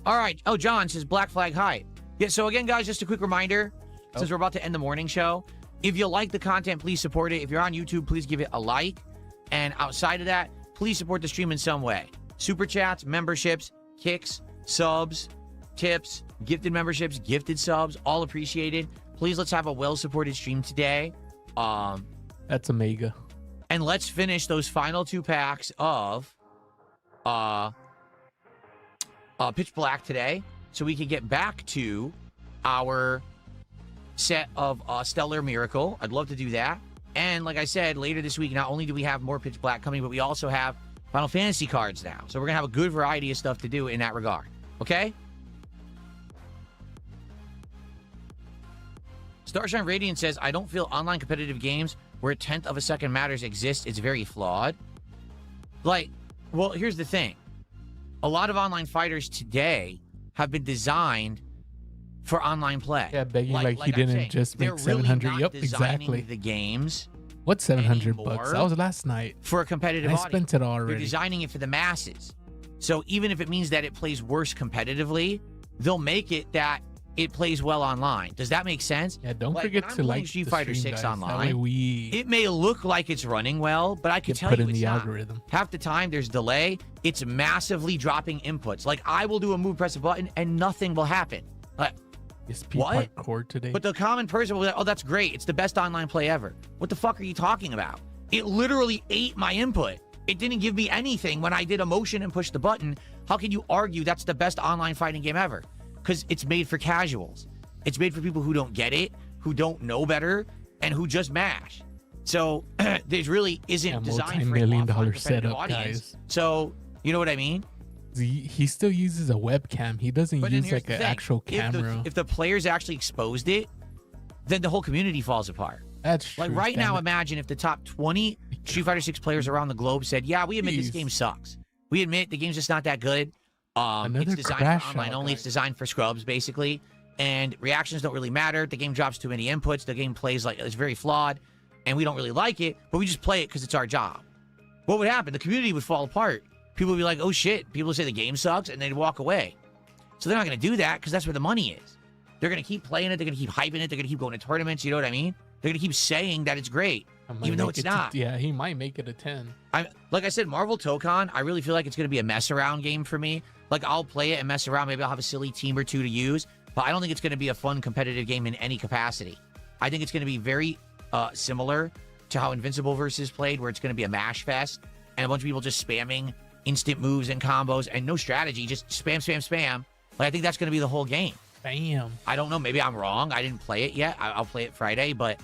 All right. Oh, John says Black Flag Hype. Yeah, so again, guys, just a quick reminder, since we're about to end the morning show, if you like the content, please support it. If you're on YouTube, please give it a like. And outside of that, please support the stream in some way. Super chats, memberships, kicks, subs, tips, gifted memberships, gifted subs, all appreciated. Please, let's have a well-supported stream today. That's a mega. And let's finish those final 2 packs of Pitch Black today, so we can get back to our set of Stellar Miracle. I'd love to do that. And like I said, later this week, not only do we have more Pitch Black coming, but we also have Final Fantasy cards now. So we're going to have a good variety of stuff to do in that regard. Okay? Starshine Radiant says, I don't feel online competitive games where a 10th of a second matters exist. It's very flawed. Like, well, here's the thing. A lot of online fighters today have been designed for online play. Yeah, begging like he didn't just make 700. Really yep, exactly. The games. What's 700 bucks? That was last night. For a competitive audience. I spent it already. They're designing it for the masses. So even if it means that it plays worse competitively, they'll make it that it plays well online. Does that make sense? Yeah, don't forget to like Street Fighter 6 online. It It may look like it's running well, but I can tell you it's not. Algorithm. Half the time there's delay. It's massively dropping inputs. Like I will do a move, press a button, and nothing will happen. Like, what? Core today. But the common person will be like, oh, that's great. It's the best online play ever. What the fuck are you talking about? It literally ate my input. It didn't give me anything when I did a motion and pushed the button. How can you argue that's the best online fighting game ever? Because it's made for casuals. It's made for people who don't get it, who don't know better, and who just mash. So there really isn't designed for a $multi-million setup, audience. guys. So you know what I mean? He still uses a webcam. He doesn't use like an actual camera. If the players actually exposed it, then the whole community falls apart. That's true. Like right now, imagine if the top 20 Street Fighter 6 players around the globe said, yeah, we admit this game sucks. We admit the game's just not that good. It's designed for online only. It's designed for scrubs, basically. And reactions don't really matter. The game drops too many inputs. The game plays like it's very flawed. And we don't really like it, but we just play it because it's our job. What would happen? The community would fall apart. People would be like, oh shit. People would say the game sucks, and they'd walk away. So they're not going to do that because that's where the money is. They're going to keep playing it. They're going to keep hyping it. They're going to keep going to tournaments. You know what I mean? They're going to keep saying that it's great, even though it's not. Yeah, he might make it a 10. Like I said, Marvel Tokon, I really feel like it's going to be a mess around game for me. Like, I'll play it and mess around. Maybe I'll have a silly team or two to use. But I don't think it's going to be a fun competitive game in any capacity. I think it's going to be very similar to how Invincible Versus played, where it's going to be a mash fest. And a bunch of people just spamming instant moves and combos and no strategy. Just spam, spam, spam. Like, I think that's going to be the whole game. Bam. I don't know. Maybe I'm wrong. I didn't play it yet. I'll play it Friday. But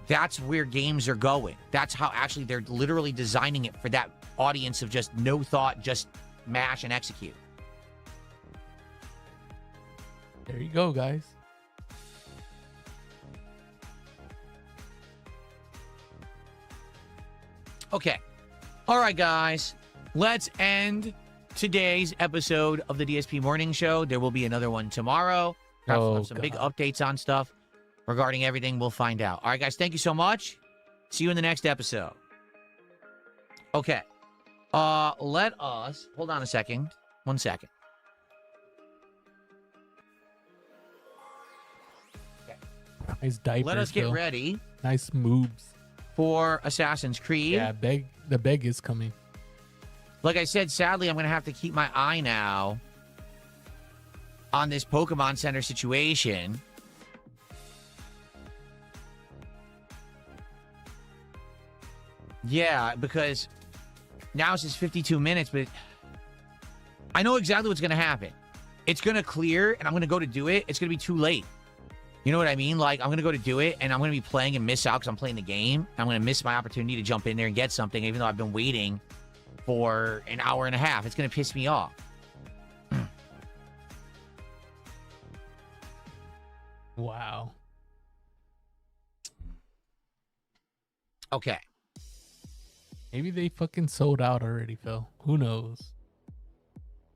that's where games are going. That's how actually they're literally designing it for that audience of just no thought, just mash and execute. There you go, guys. Okay. All right, guys. Let's end today's episode of the DSP Morning Show. There will be another one tomorrow. We'll have some big updates on stuff regarding everything. We'll find out. All right, guys. Thank you so much. See you in the next episode. Okay. Let us... Hold on a second. 1 second. Nice diapers. Let us get ready. Nice moves for Assassin's Creed. Yeah, the beg is coming. Like I said, sadly, I'm going to have to keep my eye now on this Pokemon Center situation. Yeah, because now it's just 52 minutes, but I know exactly what's going to happen. It's going to clear, and I'm going to go to do it. It's going to be too late. You know what I mean? Like, I'm going to go to do it, and I'm going to be playing and miss out because I'm playing the game. I'm going to miss my opportunity to jump in there and get something, even though I've been waiting for an hour and a half. It's going to piss me off. Wow. Okay. Maybe they fucking sold out already, Phil. Who knows?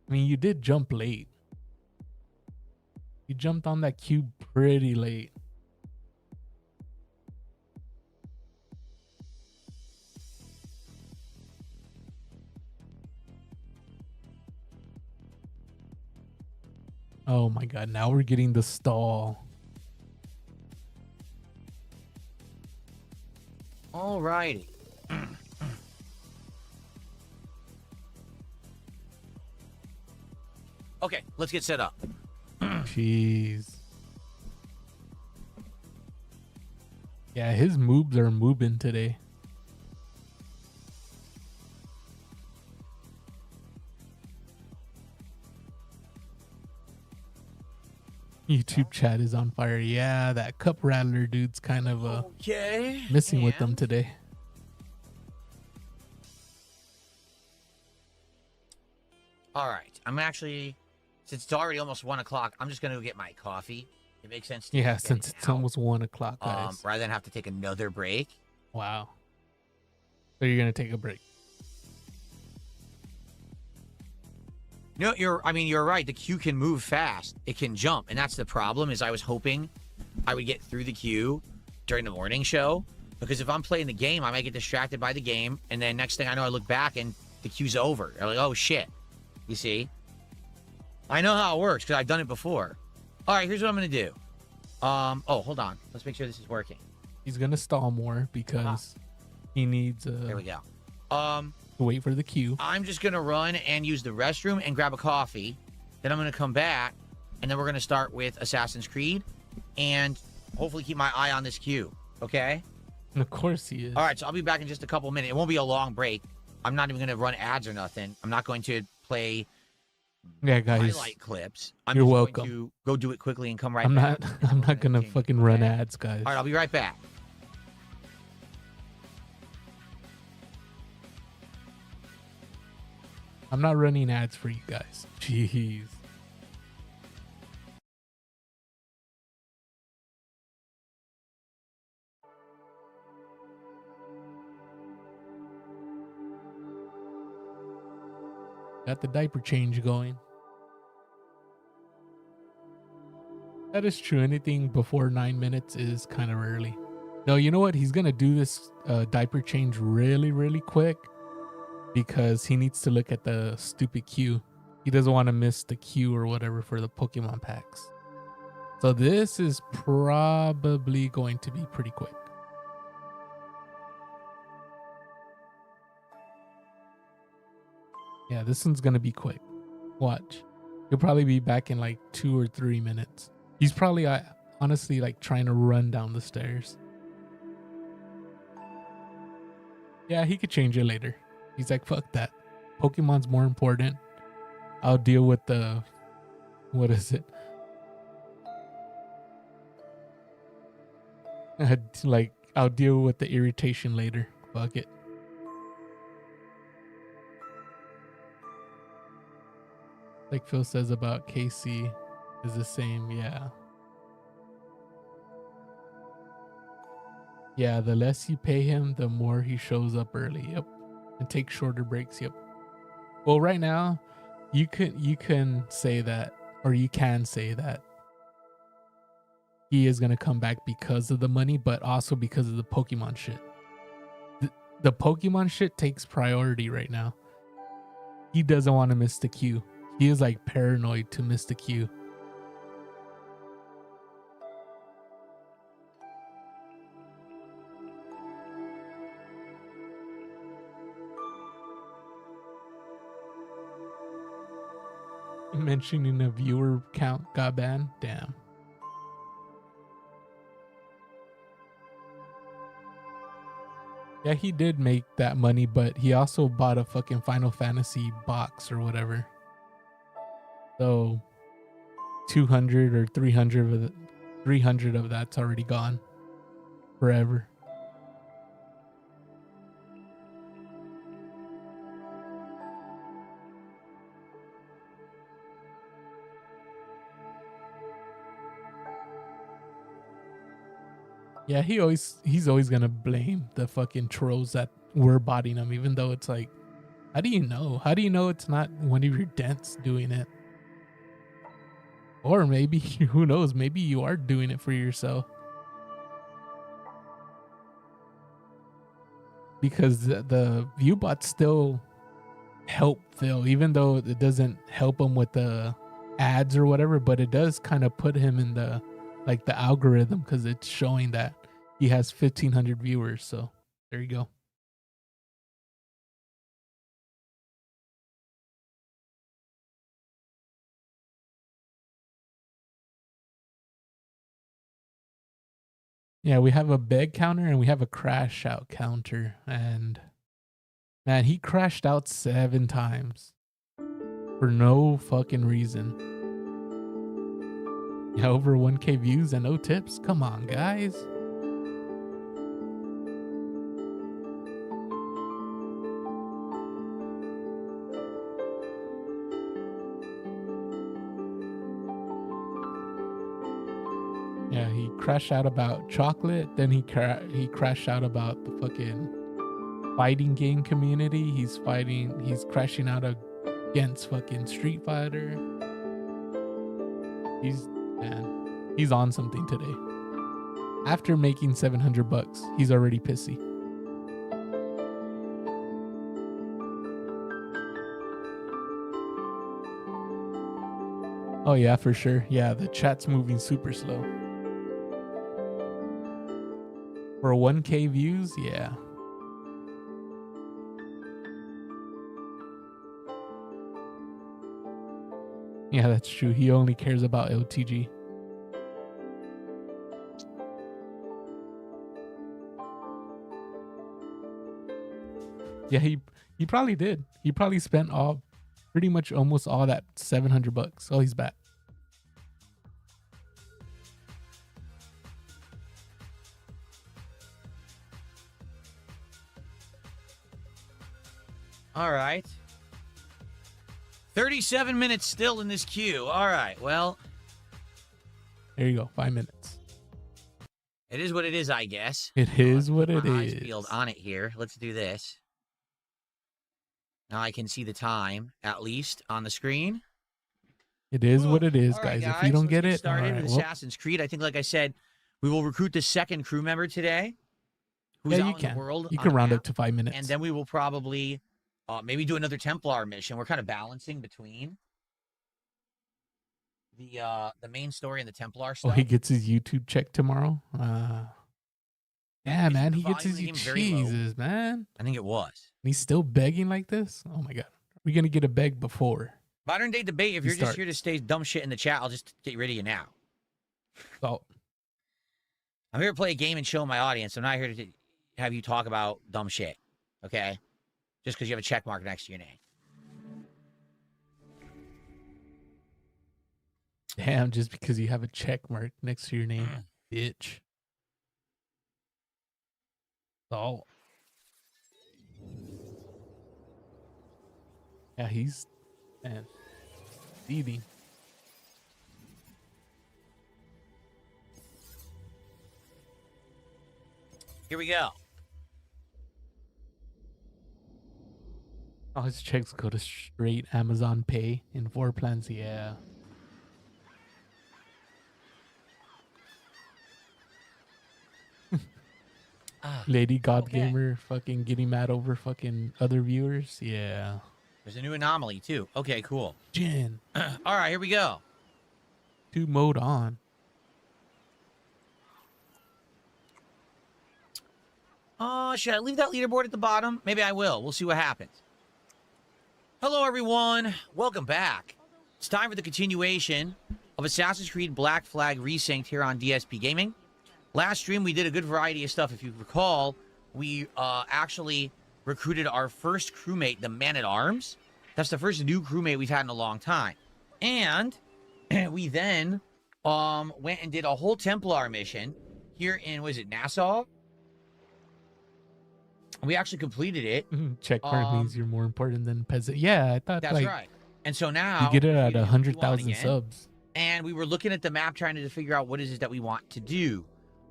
I mean, you did jump late. You jumped on that cube pretty late. Oh my god, now we're getting the stall. Alrighty. Okay, let's get set up. Jeez. Yeah, his moves are moving today. YouTube chat is on fire. Yeah, that cup rattler dude's kind of missing with them today. All right, I'm actually, since it's already almost 1 o'clock, I'm just gonna go get my coffee. It makes sense to me since it's almost 1 o'clock, guys. Rather than have to take another break. Wow. So you're gonna take a break? No, you're right. The queue can move fast. It can jump, and that's the problem. Is I was hoping I would get through the queue during the morning show, because if I'm playing the game, I might get distracted by the game, and then next thing I know, I look back and the queue's over. I'm like, oh shit. You see? I know how it works because I've done it before. All right, here's what I'm gonna do. Oh, hold on. Let's make sure this is working. He's gonna stall more because he needs. There we go. Wait for the queue. I'm just gonna run and use the restroom and grab a coffee. Then I'm gonna come back, and then we're gonna start with Assassin's Creed, and hopefully keep my eye on this queue. Okay? And of course he is. All right, so I'll be back in just a couple minutes. It won't be a long break. I'm not even gonna run ads or nothing. I'm not going to play guys, highlight clips. I'm you're just welcome. going to go do it quickly and come right back. I'm not gonna fucking run ads, guys. All right, I'll be right back. I'm not running ads for you guys. Jeez. Got the diaper change going. That is true. Anything before 9 minutes is kind of early. No, you know what? He's going to do this diaper change really, really quick because he needs to look at the stupid queue. He doesn't want to miss the queue or whatever for the Pokemon packs. So this is probably going to be pretty quick. Yeah, this one's going to be quick. Watch. He'll probably be back in like 2 or 3 minutes. He's probably honestly like trying to run down the stairs. Yeah, he could change it later. He's like, fuck that. Pokemon's more important. I'll deal with the... What is it? Like, I'll deal with the irritation later. Fuck it. Like Phil says about KC is the same, yeah. Yeah, the less you pay him, the more he shows up early. Yep. And take shorter breaks. Yep. Well, right now, you can say that, or you can say that he is gonna come back because of the money, but also because of the Pokemon shit. The Pokemon shit takes priority right now. He doesn't want to miss the queue. He is like paranoid to miss the queue. Mentioning a viewer count got banned. Damn. Yeah, he did make that money, but he also bought a fucking Final Fantasy box or whatever. So 200 or 300 of that's already gone forever. Yeah, he's always gonna blame the fucking trolls that we're botting them, even though it's like, how do you know? How do you know it's not one of your dents doing it? Or maybe, who knows, maybe you are doing it for yourself. Because the view bots still help Phil, even though it doesn't help him with the ads or whatever, but it does kind of put him in the algorithm, because it's showing that he has 1,500 viewers. So there you go. Yeah, we have a beg counter and we have a crash out counter, and man, he crashed out 7 times for no fucking reason. Yeah, over 1K views and no tips. Come on, guys. Yeah, he crashed out about chocolate. Then he crashed out about the fucking fighting game community. He's crashing out against fucking Street Fighter. He's on something today. After making $700, he's already pissy. Oh yeah, for sure. Yeah, the chat's moving super slow. For 1K views, yeah. Yeah, that's true. He only cares about LTG. Yeah, he probably did. He probably spent pretty much almost all that $700. Oh, he's back. All right. 37 minutes still in this queue. All right, well. There you go, 5 minutes. It is what it is, I guess. It is what it is. Peeled on it here. Let's do this. Now I can see the time, at least, on the screen. It is what it is, guys. If you don't get it, started with Assassin's Creed. I think, like I said, we will recruit the second crew member today. Who's out in the world. You can round up to 5 minutes. And then we will probably maybe do another Templar mission. We're kind of balancing between the main story and the Templar stuff. Oh, he gets his YouTube check tomorrow. Yeah, man, he gets his Jesus, man. I think it was. And he's still begging like this. Oh my god, we're gonna get a beg before modern day debate. If you're just here to stay dumb shit in the chat, I'll just get rid of you now. Oh, I'm here to play a game and show my audience. I'm not here to have you talk about dumb shit. Okay, just because you have a check mark next to your name. Damn, just because you have a check mark next to your name, bitch. Oh. Yeah, he's, man, eating. Here we go. All his checks go to straight Amazon Pay in 4 plans. Yeah. Lady God Gamer fucking getting mad over fucking other viewers. Yeah. There's a new anomaly too. Okay, cool. Jin. All right, here we go. 2 mode on. Should I leave that leaderboard at the bottom? Maybe I will. We'll see what happens. Hello, everyone. Welcome back. It's time for the continuation of Assassin's Creed Black Flag Resynced here on DSP Gaming. Last stream, we did a good variety of stuff. If you recall, we actually recruited our first crewmate, the Man-at-Arms. That's the first new crewmate we've had in a long time. And we then went and did a whole Templar mission here in, was it Nassau? We actually completed it. Check mark means you're more important than peasant. Yeah, I thought that's right. And so now you get it at 100,000 subs. And we were looking at the map trying to figure out what is it that we want to do.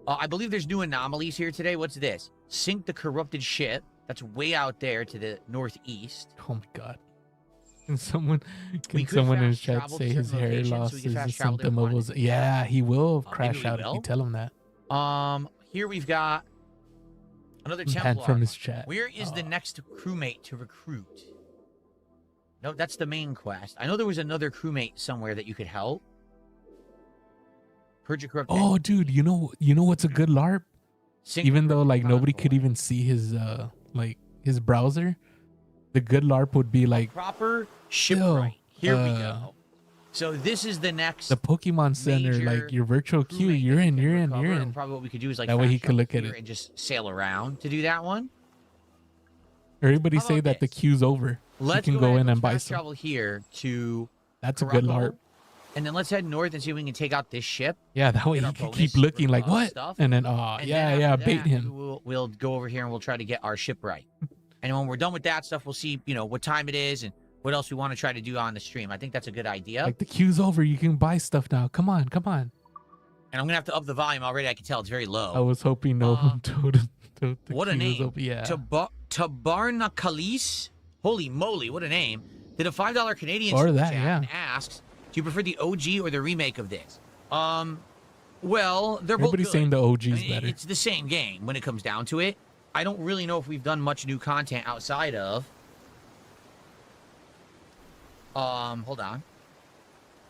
I believe there's new anomalies here today. What's this? Sink the corrupted ship. That's way out there to the northeast. Oh my god. Can someone in the chat say his hair loss is a symptom of his... Yeah, he will crash out if you tell him that. Here we've got another Templar from his chat. Where is the next crewmate to recruit? No, that's the main quest. I know there was another crewmate somewhere that you could help. Purge a corrupt... Oh, dude, you know what's a good LARP? Even though like nobody could even see his like his browser, the good LARP would be like proper shipwright. Here we go. So this is the next... The Pokemon Center, like your virtual queue. You're in. Probably what we could do is like... That way he could look at it. And just sail around to do that one. Everybody say that the queue's over. Let's you can go in and buy fast some. Travel here to... That's a good LARP. And then let's head north and see if we can take out this ship. Yeah, that way he can keep looking like, what? And then, bait him. We'll go over here and we'll try to get our ship right. And when we're done with that stuff, we'll see, what time it is and what else we want to try to do on the stream. I think that's a good idea. Like, the queue's over. You can buy stuff now. Come on. And I'm going to have to up the volume already. I can tell it's very low. I was hoping no one told the what a name. Open. Yeah. Tabarnakalis. Holy moly, what a name. Did a $5 Canadian or that, and asks, do you prefer the OG or the remake of this? Well, they're both good. Saying the OG's better. It's the same game when it comes down to it. I don't really know if we've done much new content outside of... hold on.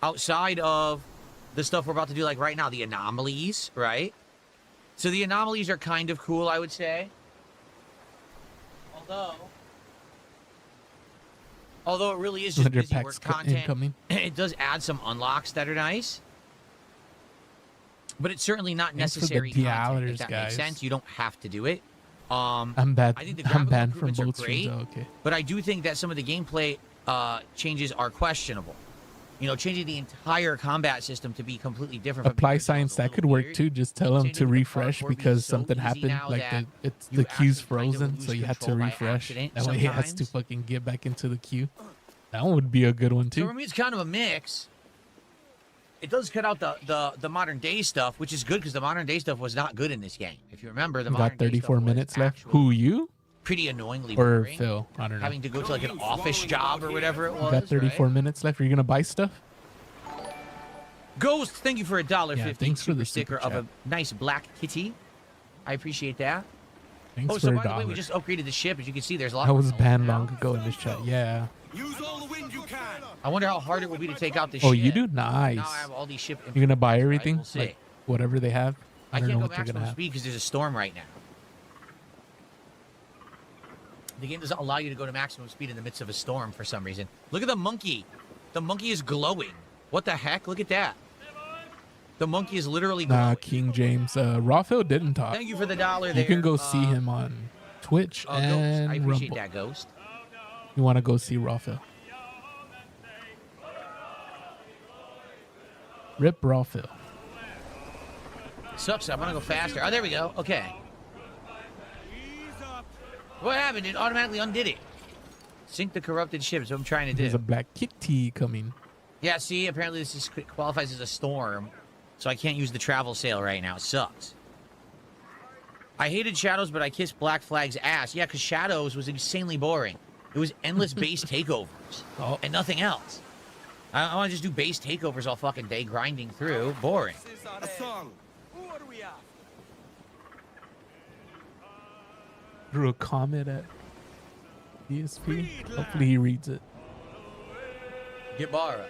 Outside of the stuff we're about to do, like right now, the anomalies, right? So the anomalies are kind of cool, I would say. Although it really is just busy work content, it does add some unlocks that are nice. But it's certainly not necessary content, if that makes sense. You don't have to do it. I'm bad. I think the I'm banned from improvements both are great, okay. But I do think that some of the gameplay changes are questionable. Changing the entire combat system to be completely different. Apply science, that could work too. Just tell them to refresh because something happened. Like the queue's frozen, so you have to refresh. That way he has to fucking get back into the queue. That one would be a good one too. So for me, it's kind of a mix. It does cut out the modern day stuff, which is good because the modern day stuff was not good in this game. If you remember, the modern got 34 minutes left. Who, you? Pretty annoyingly or boring. Phil, I don't know. Having to go to like an office job or whatever it was. You got 34 minutes left. Are you gonna buy stuff? Ghost, thank you for $1.50. Thanks for the sticker of a nice black kitty. I appreciate that. Thanks so for by the way, we just upgraded the ship. As you can see, there's a lot. I was banned long ago in this chat. Yeah. Use all the wind you can. I wonder how hard it will be to take out the ship. Oh, you do? Nice. Now I have all these ship. You're gonna buy everything, right? We'll like whatever they have. I can't go maximum speed because there's a storm right now. The game doesn't allow you to go to maximum speed in the midst of a storm for some reason. Look at the monkey. The monkey is glowing. What the heck? Look at that. The monkey is literally glowing. Nah, King James. Raphael didn't talk. Thank you for the $1 there. You can go see him on Twitch and I appreciate Rumble. that, Ghost. You want to go see Raphael? Rip Raphael. Sucks. I want to go faster. Oh, there we go. Okay. What happened? It automatically undid it. Sink the corrupted ship is what I'm trying to do. There's a black kitty coming. Yeah, see, apparently this qualifies as a storm, so I can't use the travel sail right now. It sucks. I hated Shadows, but I kissed Black Flag's ass. Yeah, because Shadows was insanely boring. It was endless base takeovers and nothing else. I want to just do base takeovers all fucking day, grinding through. Boring. A song. What are we at? Drew a comment at DSP. Hopefully he reads it. Gibara.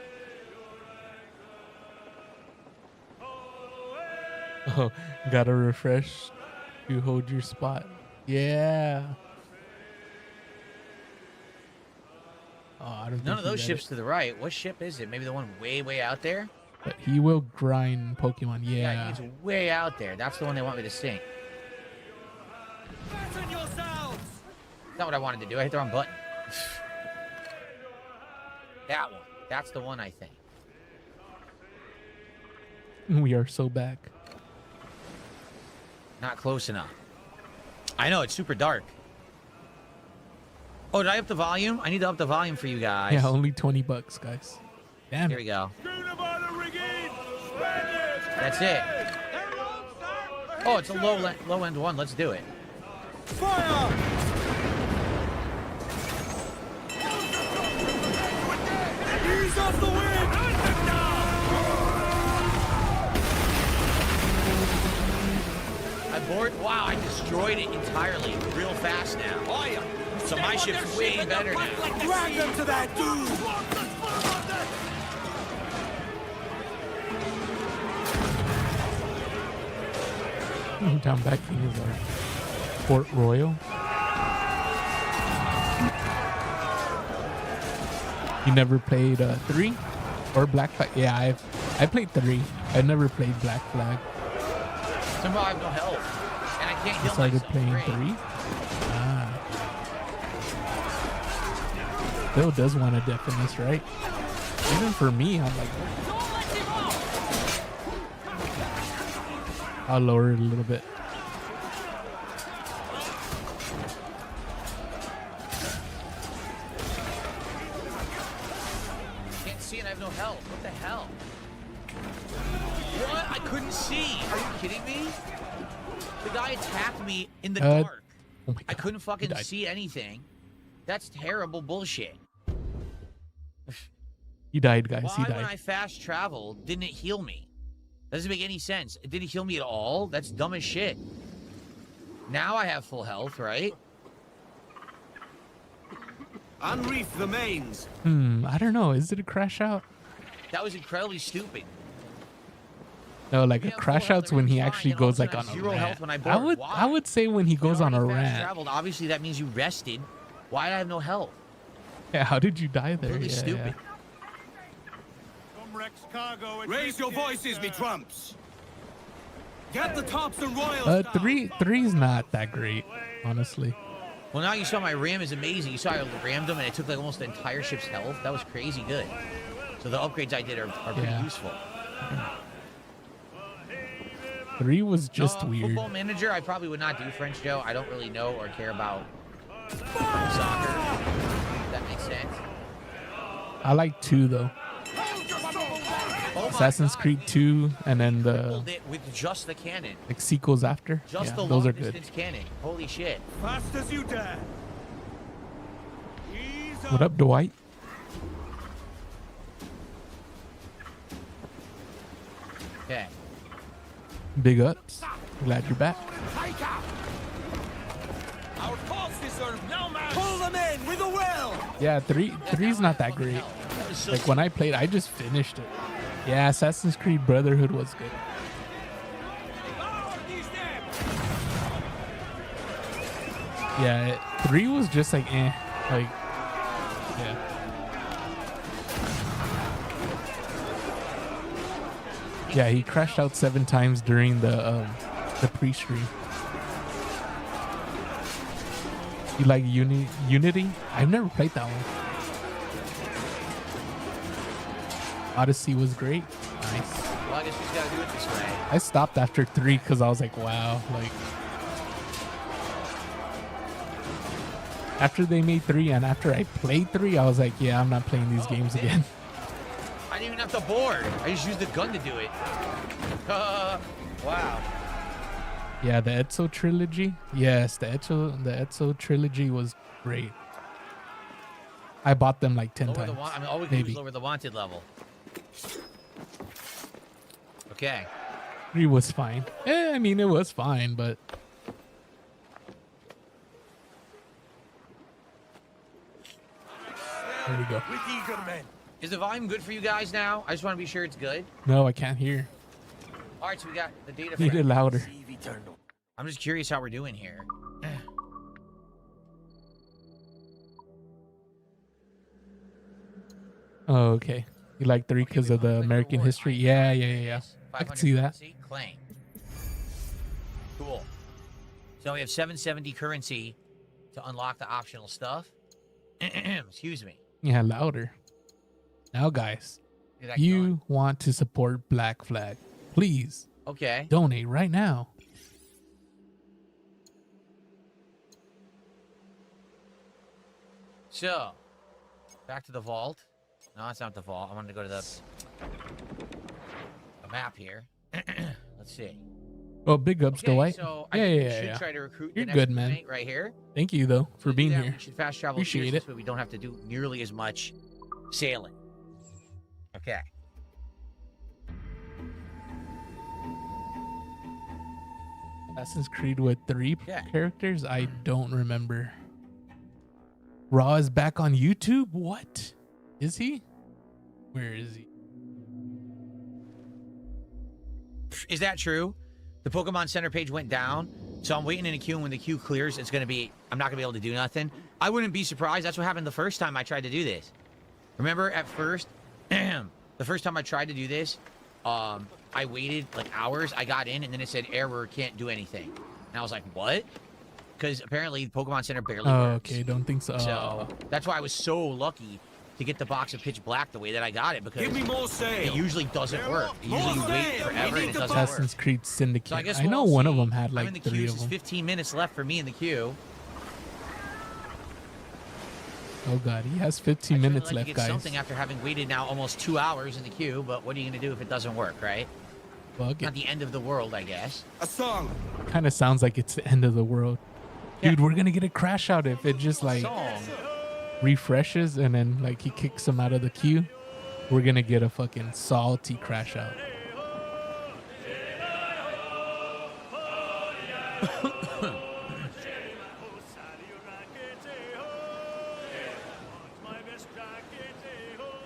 Oh, gotta refresh to hold your spot. Yeah. Oh, I don't None of those ships to the right. What ship is it? Maybe the one way out there? But he will grind Pokemon. Yeah. He's way out there. That's the one they want me to sing. Yourselves. Not what I wanted to do. I hit the wrong button. That one. That's the one, I think. We are so back. Not close enough. I know, it's super dark. Oh, did I up the volume? I need to up the volume for you guys. Yeah, only $20, guys. Damn. Here we go. That's it. Oh, it's a low end one. Let's do it. Fire! off the wind! I bored. Wow, I destroyed it entirely, real fast now. Oh, yeah. So my ship's way better now. Drag them to that dude! Downbacking is our Port Royal. You never played 3 or Black Flag? Yeah, I played 3. I never played Black Flag. Somehow I have no health, and I can't heal Started myself. playing Great. 3. Ah. Bill does want to deafen this, right? Even for me, I'm like, I'll lower it a little bit. Can't see and I have no health. What the hell? What? I couldn't see. Are you kidding me? The guy attacked me in the dark. Oh my God. I couldn't fucking see anything. That's terrible bullshit. He died, guys. He Why, died. when I fast traveled, didn't it heal me? Doesn't make any sense. It didn't heal me at all. That's dumb as shit. Now I have full health, right? Unreef the mains. I don't know. Is it a crash out? That was incredibly stupid. No, like a Yeah, crash full out's health, when he everything's actually fine, and all goes of a like on sudden a zero rant. health when I board. Why? I would say when he goes on a Fast rant. traveled. Obviously, that means you rested. Why did I have no health? Yeah, how did you die there? Really Yeah, stupid. Raise your voices, me trumps. Get the tops and royals Yeah. down. Three's not that great, honestly. Well, now you saw my ram is amazing. You saw I rammed him and it took like almost the entire ship's health. That was crazy good. So the upgrades I did are pretty Yeah. useful. 3 was just weird. Football manager, I probably would not do, French Joe. I don't really know or care about soccer. If that makes sense. I like 2 though. Oh my Assassin's God, Creed 2, and then the tripled it with just the cannon. like sequels after. Just Yeah, the those long are good. distance cannon. Holy shit. Fast as you dare. Ease What up, Dwight? Okay. Big ups. Glad you're back. Our cause deserve no man. Pull them in with a will. Yeah, three's not that great. That was so Like when I played, I just finished it. Yeah, Assassin's Creed Brotherhood was good. Yeah, 3 was just like like yeah. Yeah, he crashed out 7 times during the pre-stream. You like Unity? I've never played that one. Odyssey was great. Nice. Well, I guess we just gotta do it this way. I stopped after 3 because I was like, wow, like after they made 3 and after I played 3, I was like, yeah, I'm not playing these games again. I didn't even have to board. I just used the gun to do it. Wow. Yeah, the Ezio trilogy. Yes, the Ezio trilogy was great. I bought them like 10 Lower times. the I mean, all we can do maybe. is lower the wanted level. Okay. 3 was fine. I mean, it was fine, but there we go. With eager men. Is the volume good for you guys now? I just want to be sure it's good. No, I can't hear. All right, so we got the data. Need it louder. Receive eternal. I'm just curious how we're doing here. Oh, okay. You like 3 because of the American history? Yeah. I can see that. Claim. Cool. So we have 770 currency to unlock the optional stuff. Excuse me. Yeah, louder. Now, guys, Did that you going? want to support Black Flag. Please Okay. donate right now. So, back to the vault. No, it's not the vault. I wanted to go to the map here. Let's see. Oh, big ups, Okay, Dwight. so Yeah, I think we yeah, should yeah. try to recruit You're the next good, man. crewmate right here. Thank you, though, for To do being that, here. We should fast travel Appreciate here it. so we don't have to do nearly as much sailing. Okay. Assassin's Creed with 3 characters? I don't remember. Raw is back on YouTube? What? Is he? Where is he? Is that true? The Pokemon Center page went down, so I'm waiting in a queue, and when the queue clears, I'm not going to be able to do nothing. I wouldn't be surprised. That's what happened the first time I tried to do this. Remember, at first, the first time I tried to do this, I waited like hours. I got in, and then it said, error, can't do anything. And I was like, what? Because apparently the Pokemon Center barely works. Okay, don't think so. So that's why I was so lucky to get the box of Pitch Black the way that I got it, because Give me more sail. it usually doesn't work. Usually you wait forever and it doesn't Assassin's work. Creed Syndicate. So I guess I know one of them had like I'm in the 3 queue. of There's them. 15 minutes left for me in the queue. Oh god, he has 15 minutes left, to get guys. something after having waited now almost 2 hours in the queue, but what are you going to do if it doesn't work, right? Fuck Not it. the end of the world, I guess. A song. Kind of sounds like it's the end of the world. Dude, we're gonna get a crash out if it just like Song. refreshes and then like he kicks him out of the queue. We're gonna get a fucking salty crash out.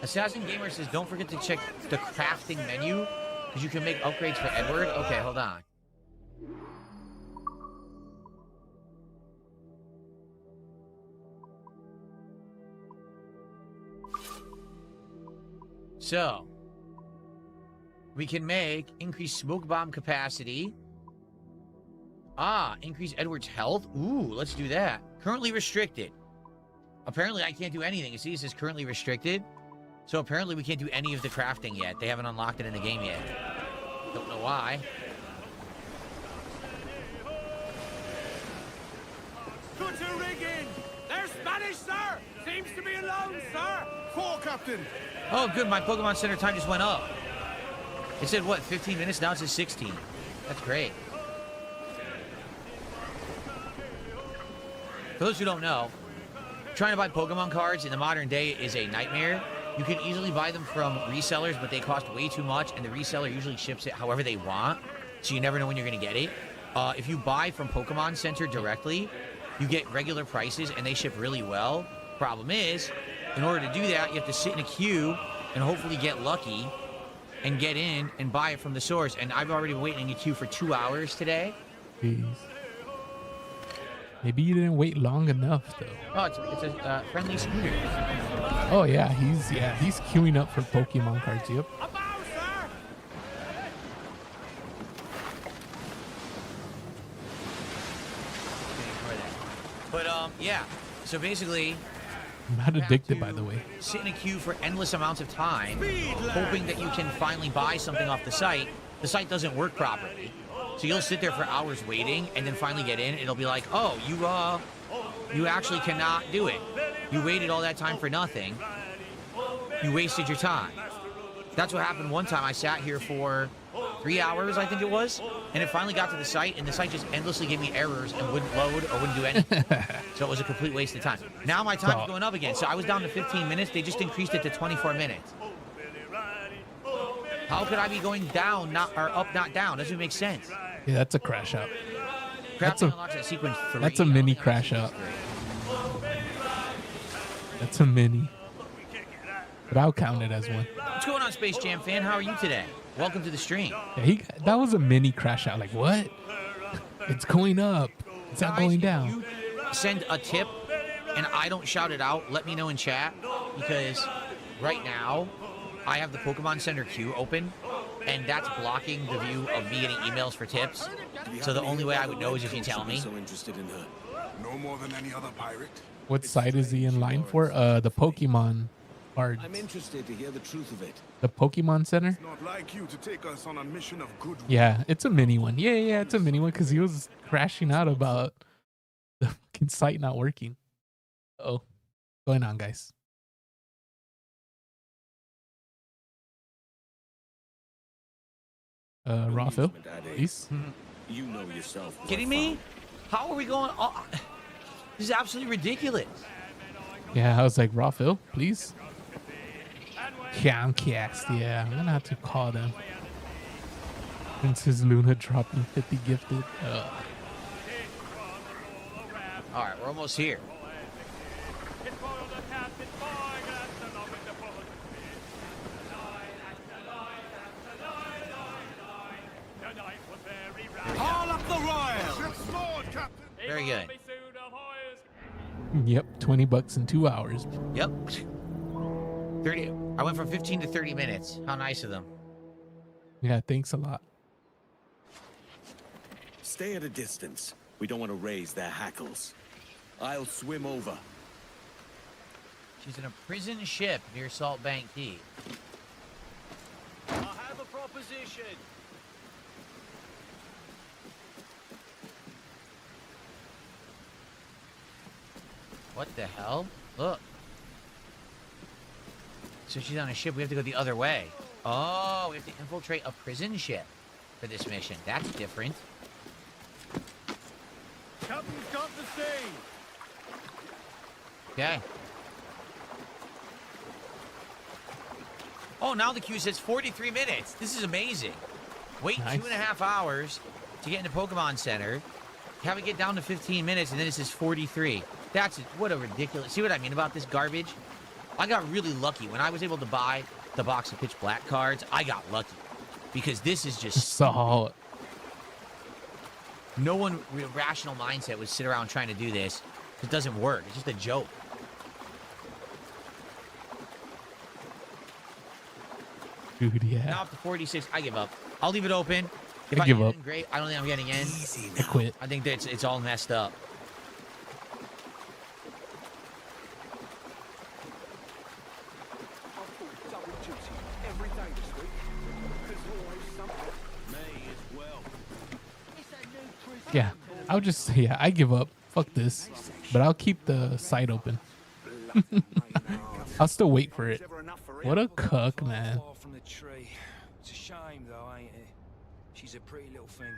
Assassin Gamer says, don't forget to check the crafting menu, because you can make upgrades for Edward. Okay, hold on. So, we can make increase smoke bomb capacity. Increase Edward's health. Ooh, let's do that. Currently restricted. Apparently, I can't do anything. You see, it says currently restricted. So apparently, we can't do any of the crafting yet. They haven't unlocked it in the game yet. Don't know why. Cutter rigging. They're Spanish, sir. Seems to be alone, sir. Fore, Captain. Oh, good. My Pokemon Center time just went up. It said, what, 15 minutes? Now it says 16. That's great. For those who don't know, trying to buy Pokemon cards in the modern day is a nightmare. You can easily buy them from resellers, but they cost way too much, and the reseller usually ships it however they want, so you never know when you're going to get it. If you buy from Pokemon Center directly, you get regular prices, and they ship really well. Problem is, in order to do that, you have to sit in a queue and hopefully get lucky and get in and buy it from the source. And I've already been waiting in a queue for 2 hours today. Jeez. Maybe you didn't wait long enough, though. Oh, it's a friendly scooter. Oh yeah, he's queuing up for Pokemon cards. Yep. But yeah. So basically, I'm not addicted, by the way. Sit in a queue for endless amounts of time, hoping that you can finally buy something off the site. The site doesn't work properly, so you'll sit there for hours waiting, and then finally get in. It'll be like, oh, you actually cannot do it. You waited all that time for nothing. You wasted your time. That's what happened one time. I sat here for 3 hours, I think it was, and it finally got to the site, and the site just endlessly gave me errors and wouldn't load or wouldn't do anything. So it was a complete waste of time. Now my time's going up again. So I was down to 15 minutes. They just increased it to 24 minutes. How could I be going down, or up, not down? Doesn't make sense. Yeah, that's a crash out. That's a mini crash out. That's a mini. But I'll count it as one. What's going on, Space Jam fan? How are you today? Welcome to the stream. Yeah, that was a mini crash out. Like, what? It's going up. It's not going down. If you send a tip and I don't shout it out, let me know in chat, because right now I have the Pokemon Center queue open, and that's blocking the view of me getting emails for tips. So the only way I would know is if you tell me. No more than any other pirate. What site is he in line for? The Pokemon cards. I'm interested to hear the truth of it. The Pokemon Center? It's not like you to take us on a mission of goodwill. Yeah, it's a mini one. Yeah, it's a mini one, because he was crashing out about the fucking site not working. Uh-oh. Going on, guys. Raphil, please. You know yourself. Kidding me? How are we going? Oh, this is absolutely ridiculous. Yeah, I was like, Raphil, please. Comcast, yeah. I'm gonna have to call them. Princess Luna dropping 50 gifted. All right, we're almost here. Haul up the royal! Very good. Yep, $20 in 2 hours. Yep. 30. I went from 15 to 30 minutes. How nice of them. Yeah, thanks a lot. Stay at a distance. We don't want to raise their hackles. I'll swim over. She's in a prison ship near Salt Bank Key. I have a proposition. What the hell? Look. So she's on a ship. We have to go the other way. Oh, we have to infiltrate a prison ship for this mission. That's different. Captain's got the sea. Okay. Oh, now the queue says 43 minutes. This is amazing. Wait Nice. 2.5 hours to get into Pokemon Center. Have it get down to 15 minutes, and then it says 43. That's what a ridiculous. See what I mean about this garbage? I got really lucky. When I was able to buy the box of Pitch Black cards, I got lucky. Because this is just... So, No one with rational mindset would sit around trying to do this. It doesn't work. It's just a joke. dude, yeah. Now up to 46. I give up. I'll leave it open. If I give get up. in, great. I don't think I'm getting in. I quit. I think that it's all messed up. Yeah, I'll just, yeah, I give up. Fuck this. But I'll keep the site open. I'll still wait for it. What a cuck, man. It's a shame though, ain't it? She's a pretty little thing.